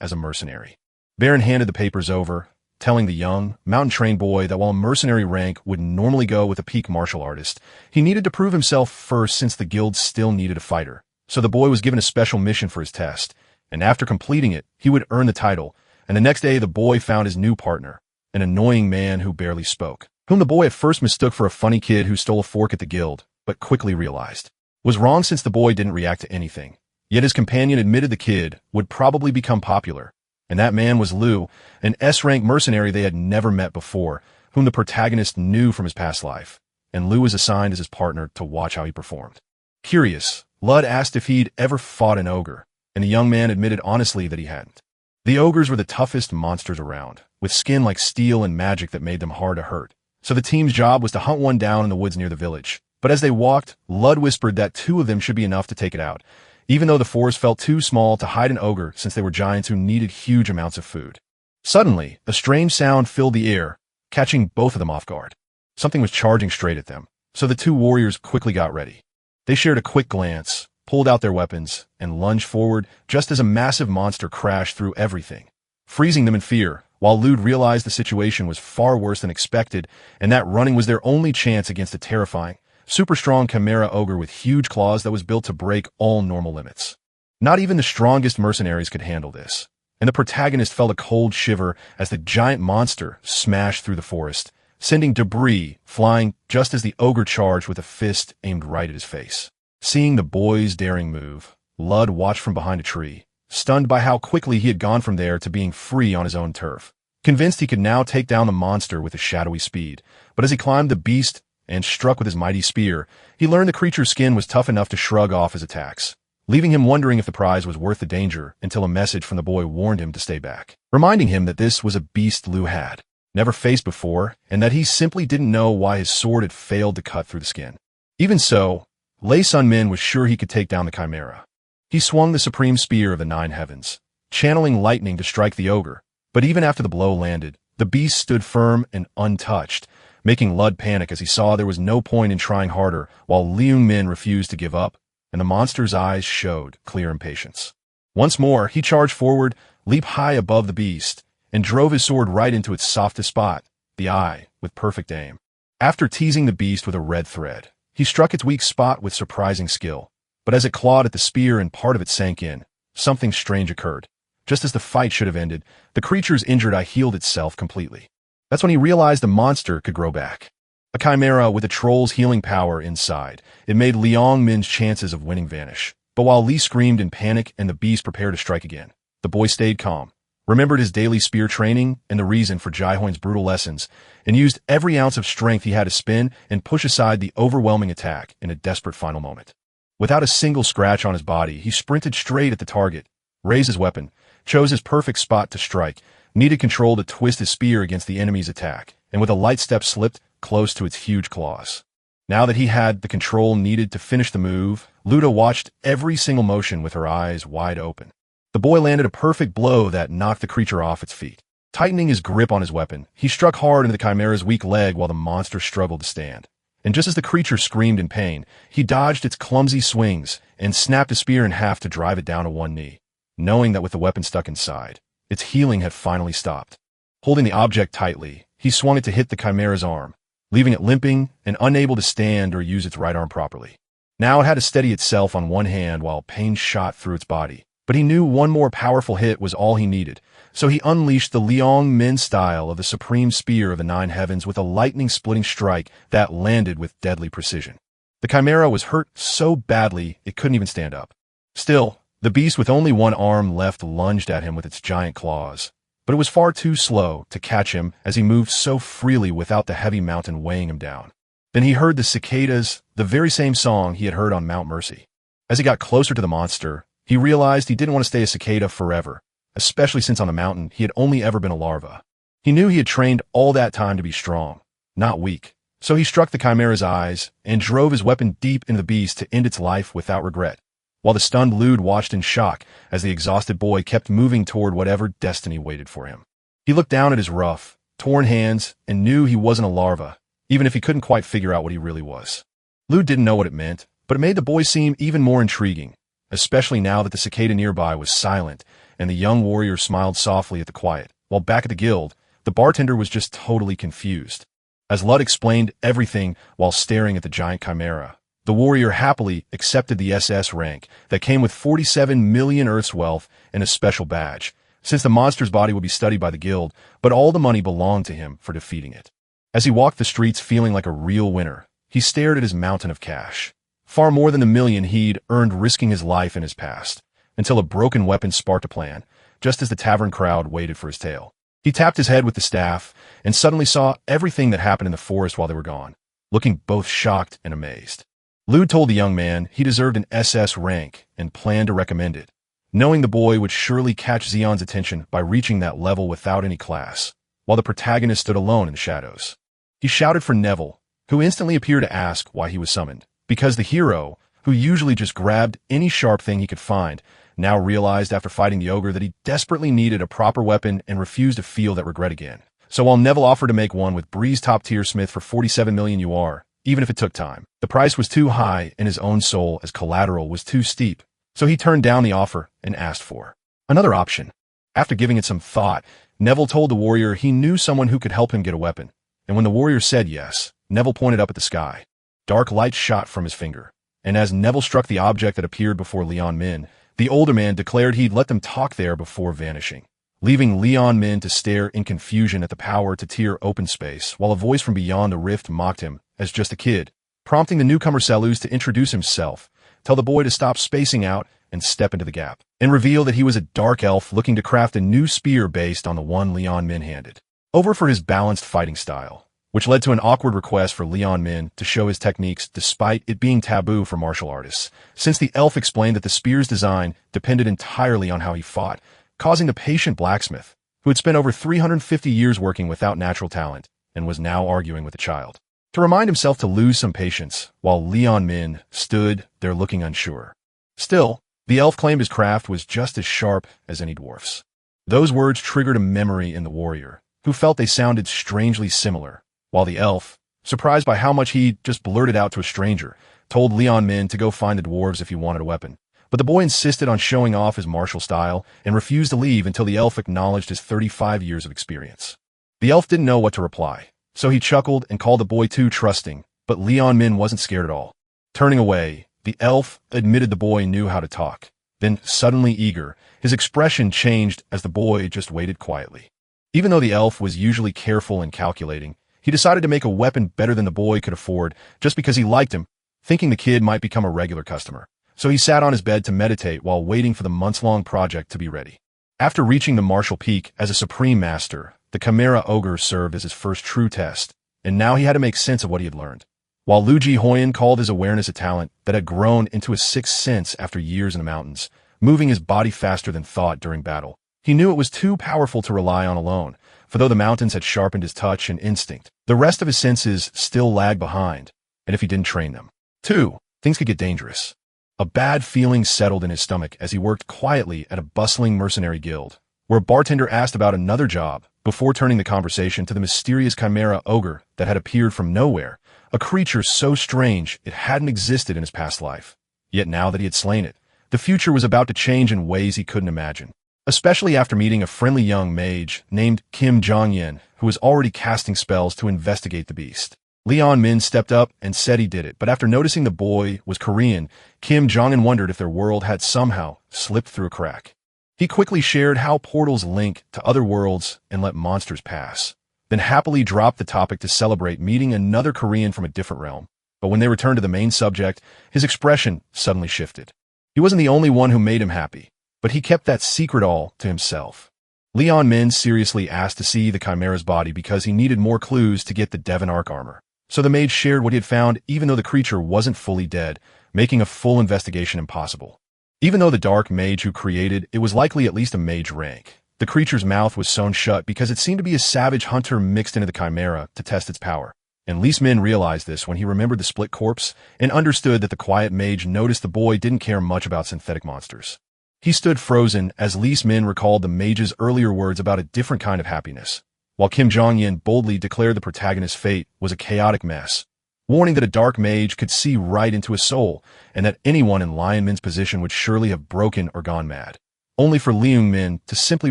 as a mercenary. Baron handed the papers over, telling the young, mountain-trained boy that while a mercenary rank would normally go with a peak martial artist, he needed to prove himself first since the guild still needed a fighter. So the boy was given a special mission for his test, and after completing it, he would earn the title, and the next day the boy found his new partner, an annoying man who barely spoke, whom the boy at first mistook for a funny kid who stole a fork at the guild, but quickly realized was wrong since the boy didn't react to anything. Yet his companion admitted the kid would probably become popular, and that man was Liu, an S-rank mercenary they had never met before, whom the protagonist knew from his past life, and Liu was assigned as his partner to watch how he performed. Curious, Lud asked if he'd ever fought an ogre, and the young man admitted honestly that he hadn't. The ogres were the toughest monsters around, with skin like steel and magic that made them hard to hurt, so the team's job was to hunt one down in the woods near the village. But as they walked, Lud whispered that 2 of them should be enough to take it out, even though the forest felt too small to hide an ogre since they were giants who needed huge amounts of food. Suddenly, a strange sound filled the air, catching both of them off guard. Something was charging straight at them, so the 2 warriors quickly got ready. They shared a quick glance, pulled out their weapons, and lunged forward just as a massive monster crashed through everything, freezing them in fear, while Lud realized the situation was far worse than expected and that running was their only chance against a terrifying, super strong chimera ogre with huge claws that was built to break all normal limits. Not even the strongest mercenaries could handle this, and the protagonist felt a cold shiver as the giant monster smashed through the forest, sending debris flying just as the ogre charged with a fist aimed right at his face. Seeing the boy's daring move, Lud watched from behind a tree, stunned by how quickly he had gone from there to being free on his own turf, convinced he could now take down the monster with a shadowy speed. But as he climbed the beast and struck with his mighty spear, he learned the creature's skin was tough enough to shrug off his attacks, leaving him wondering if the prize was worth the danger until a message from the boy warned him to stay back, reminding him that this was a beast Liu had never faced before and that he simply didn't know why his sword had failed to cut through the skin. Even so, Lei Sun Min was sure he could take down the chimera. He swung the supreme spear of the 9 heavens, channeling lightning to strike the ogre, but even after the blow landed, the beast stood firm and untouched, making Lud panic as he saw there was no point in trying harder, while Liu Min refused to give up, and the monster's eyes showed clear impatience. Once more, he charged forward, leaped high above the beast, and drove his sword right into its softest spot, the eye, with perfect aim. After teasing the beast with a red thread, he struck its weak spot with surprising skill, but as it clawed at the spear and part of it sank in, something strange occurred. Just as the fight should have ended, the creature's injured eye healed itself completely. That's when he realized the monster could grow back. A chimera with a troll's healing power inside, it made Liang Min's chances of winning vanish. But while Li screamed in panic and the beast prepared to strike again, the boy stayed calm, remembered his daily spear training and the reason for Jaihoin's brutal lessons, and used every ounce of strength he had to spin and push aside the overwhelming attack in a desperate final moment. Without a single scratch on his body, he sprinted straight at the target, raised his weapon, chose his perfect spot to strike, needed control to twist his spear against the enemy's attack, and with a light step slipped close to its huge claws. Now that he had the control needed to finish the move, Luda watched every single motion with her eyes wide open. The boy landed a perfect blow that knocked the creature off its feet. Tightening his grip on his weapon, he struck hard into the chimera's weak leg while the monster struggled to stand. And just as the creature screamed in pain, he dodged its clumsy swings and snapped his spear in half to drive it down to one knee, knowing that with the weapon stuck inside, its healing had finally stopped. Holding the object tightly, he swung it to hit the chimera's arm, leaving it limping and unable to stand or use its right arm properly. Now it had to steady itself on one hand while pain shot through its body, but he knew one more powerful hit was all he needed, so he unleashed the Liang Min style of the supreme spear of the 9 heavens with a lightning-splitting strike that landed with deadly precision. The chimera was hurt so badly it couldn't even stand up. Still, the beast with only one arm left lunged at him with its giant claws, but it was far too slow to catch him as he moved so freely without the heavy mountain weighing him down. Then he heard the cicadas, the very same song he had heard on Mount Mercy. As he got closer to the monster, he realized he didn't want to stay a cicada forever, especially since on the mountain he had only ever been a larva. He knew he had trained all that time to be strong, not weak, so he struck the chimera's eyes and drove his weapon deep into the beast to end its life without regret, while the stunned Lude watched in shock as the exhausted boy kept moving toward whatever destiny waited for him. He looked down at his rough, torn hands and knew he wasn't a larva, even if he couldn't quite figure out what he really was. Lude didn't know what it meant, but it made the boy seem even more intriguing, especially now that the cicada nearby was silent and the young warrior smiled softly at the quiet, while back at the guild, the bartender was just totally confused. As Lud explained everything while staring at the giant chimera, the warrior happily accepted the SS rank that came with 47 million Earth's wealth and a special badge, since the monster's body would be studied by the guild, but all the money belonged to him for defeating it. As he walked the streets feeling like a real winner, he stared at his mountain of cash, far more than the million he'd earned risking his life in his past, until a broken weapon sparked a plan, just as the tavern crowd waited for his tale. He tapped his head with the staff and suddenly saw everything that happened in the forest while they were gone, looking both shocked and amazed. Lud told the young man he deserved an SS rank and planned to recommend it, knowing the boy would surely catch Xion's attention by reaching that level without any class, while the protagonist stood alone in the shadows. He shouted for Neville, who instantly appeared to ask why he was summoned, because the hero, who usually just grabbed any sharp thing he could find, now realized after fighting the ogre that he desperately needed a proper weapon and refused to feel that regret again. So while Neville offered to make one with Bree's top-tier smith for 47 million UR, even if it took time, the price was too high and his own soul as collateral was too steep, so he turned down the offer and asked for another option. After giving it some thought, Neville told the warrior he knew someone who could help him get a weapon, and when the warrior said yes, Neville pointed up at the sky. Dark light shot from his finger, and as Neville struck the object that appeared before Leon Min, the older man declared he'd let them talk there before vanishing, leaving Leon Min to stare in confusion at the power to tear open space, while a voice from beyond the rift mocked him as just a kid, prompting the newcomer Selous to introduce himself, tell the boy to stop spacing out and step into the gap, and reveal that he was a dark elf looking to craft a new spear based on the one Leon Min handed over for his balanced fighting style, which led to an awkward request for Leon Min to show his techniques despite it being taboo for martial artists, since the elf explained that the spear's design depended entirely on how he fought, causing the patient blacksmith, who had spent over 350 years working without natural talent and was now arguing with a child, to remind himself to lose some patience, while Leon Min stood there looking unsure. Still, the elf claimed his craft was just as sharp as any dwarf's. Those words triggered a memory in the warrior, who felt they sounded strangely similar, while the elf, surprised by how much he just blurted out to a stranger, told Leon Min to go find the dwarves if he wanted a weapon. But the boy insisted on showing off his martial style and refused to leave until the elf acknowledged his 35 years of experience. The elf didn't know what to reply, so he chuckled and called the boy too trusting, but Leon Min wasn't scared at all. Turning away, the elf admitted the boy knew how to talk. Then, suddenly eager, his expression changed as the boy just waited quietly. Even though the elf was usually careful and calculating, he decided to make a weapon better than the boy could afford just because he liked him, thinking the kid might become a regular customer. So he sat on his bed to meditate while waiting for the months-long project to be ready. After reaching the martial peak as a supreme master, the Chimera Ogre served as his first true test, and now he had to make sense of what he had learned. While Lu Ji Hoyan called his awareness a talent that had grown into a sixth sense after years in the mountains, moving his body faster than thought during battle, he knew it was too powerful to rely on alone, for though the mountains had sharpened his touch and instinct, the rest of his senses still lagged behind, and if he didn't train them, too, things could get dangerous. A bad feeling settled in his stomach as he worked quietly at a bustling mercenary guild, where a bartender asked about another job before turning the conversation to the mysterious Chimera Ogre that had appeared from nowhere, a creature so strange it hadn't existed in his past life. Yet now that he had slain it, the future was about to change in ways he couldn't imagine, especially after meeting a friendly young mage named Kim Jong-yen, who was already casting spells to investigate the beast. Leon Min stepped up and said he did it, but after noticing the boy was Korean, Kim Jong-un wondered if their world had somehow slipped through a crack. He quickly shared how portals link to other worlds and let monsters pass, then happily dropped the topic to celebrate meeting another Korean from a different realm. But when they returned to the main subject, his expression suddenly shifted. He wasn't the only one who made him happy, but he kept that secret all to himself. Leon Min seriously asked to see the Chimera's body because he needed more clues to get the Devon Arc armor. So the mage shared what he had found even though the creature wasn't fully dead, making a full investigation impossible. Even though the dark mage who created it was likely at least a mage rank, the creature's mouth was sewn shut because it seemed to be a savage hunter mixed into the Chimera to test its power. And Lis Min realized this when he remembered the split corpse and understood that the quiet mage noticed the boy didn't care much about synthetic monsters. He stood frozen as Lis Min recalled the mage's earlier words about a different kind of happiness, while Kim Jong-un boldly declared the protagonist's fate was a chaotic mess. warning that a dark mage could see right into his soul, and that anyone in Lion Min's position would surely have broken or gone mad. Only for Leung Min to simply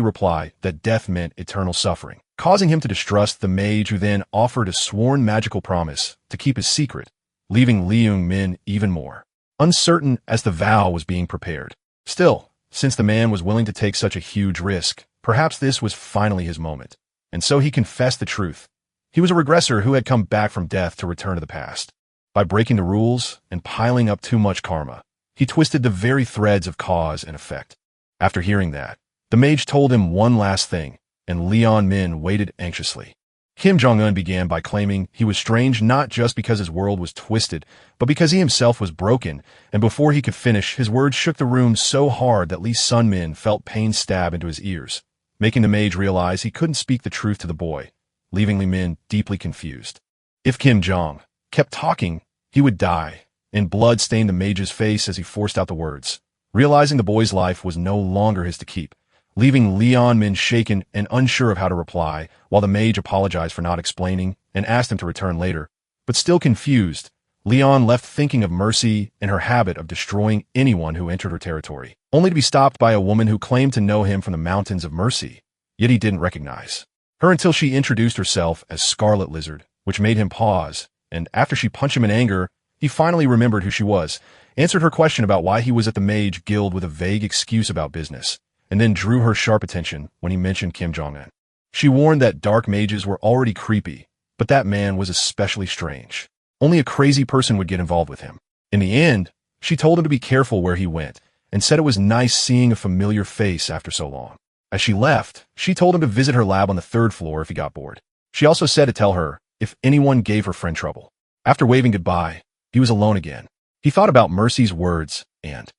reply that death meant eternal suffering, causing him to distrust the mage, who then offered a sworn magical promise to keep his secret, leaving Leung Min even more uncertain as the vow was being prepared. Still, since the man was willing to take such a huge risk, perhaps this was finally his moment. And so he confessed the truth. He was a regressor who had come back from death to return to the past. By breaking the rules and piling up too much karma, he twisted the very threads of cause and effect. After hearing that, the mage told him one last thing, and Leon Min waited anxiously. Kim Jong-un began by claiming he was strange not just because his world was twisted, but because he himself was broken, and before he could finish, his words shook the room so hard that Lee Sun-min felt pain stab into his ears, making the mage realize he couldn't speak the truth to the boy, leaving Lee Min deeply confused. If Kim Jong kept talking, he would die, and blood stained the mage's face as he forced out the words, realizing the boy's life was no longer his to keep, leaving Leon Min shaken and unsure of how to reply, while the mage apologized for not explaining and asked him to return later. But still confused, Leon left thinking of Mercy and her habit of destroying anyone who entered her territory, only to be stopped by a woman who claimed to know him from the mountains of Mercy, yet he didn't recognize her until she introduced herself as Scarlet Lizard, which made him pause, and after she punched him in anger, he finally remembered who she was, answered her question about why he was at the Mage Guild with a vague excuse about business, and then drew her sharp attention when he mentioned Kim Jong-un. She warned that dark mages were already creepy, but that man was especially strange. Only a crazy person would get involved with him. In the end, she told him to be careful where he went, and said it was nice seeing a familiar face after so long. As she left, she told him to visit her lab on the 3rd floor if he got bored. She also said to tell her if anyone gave her friend trouble. After waving goodbye, he was alone again. He thought about Mercy's words and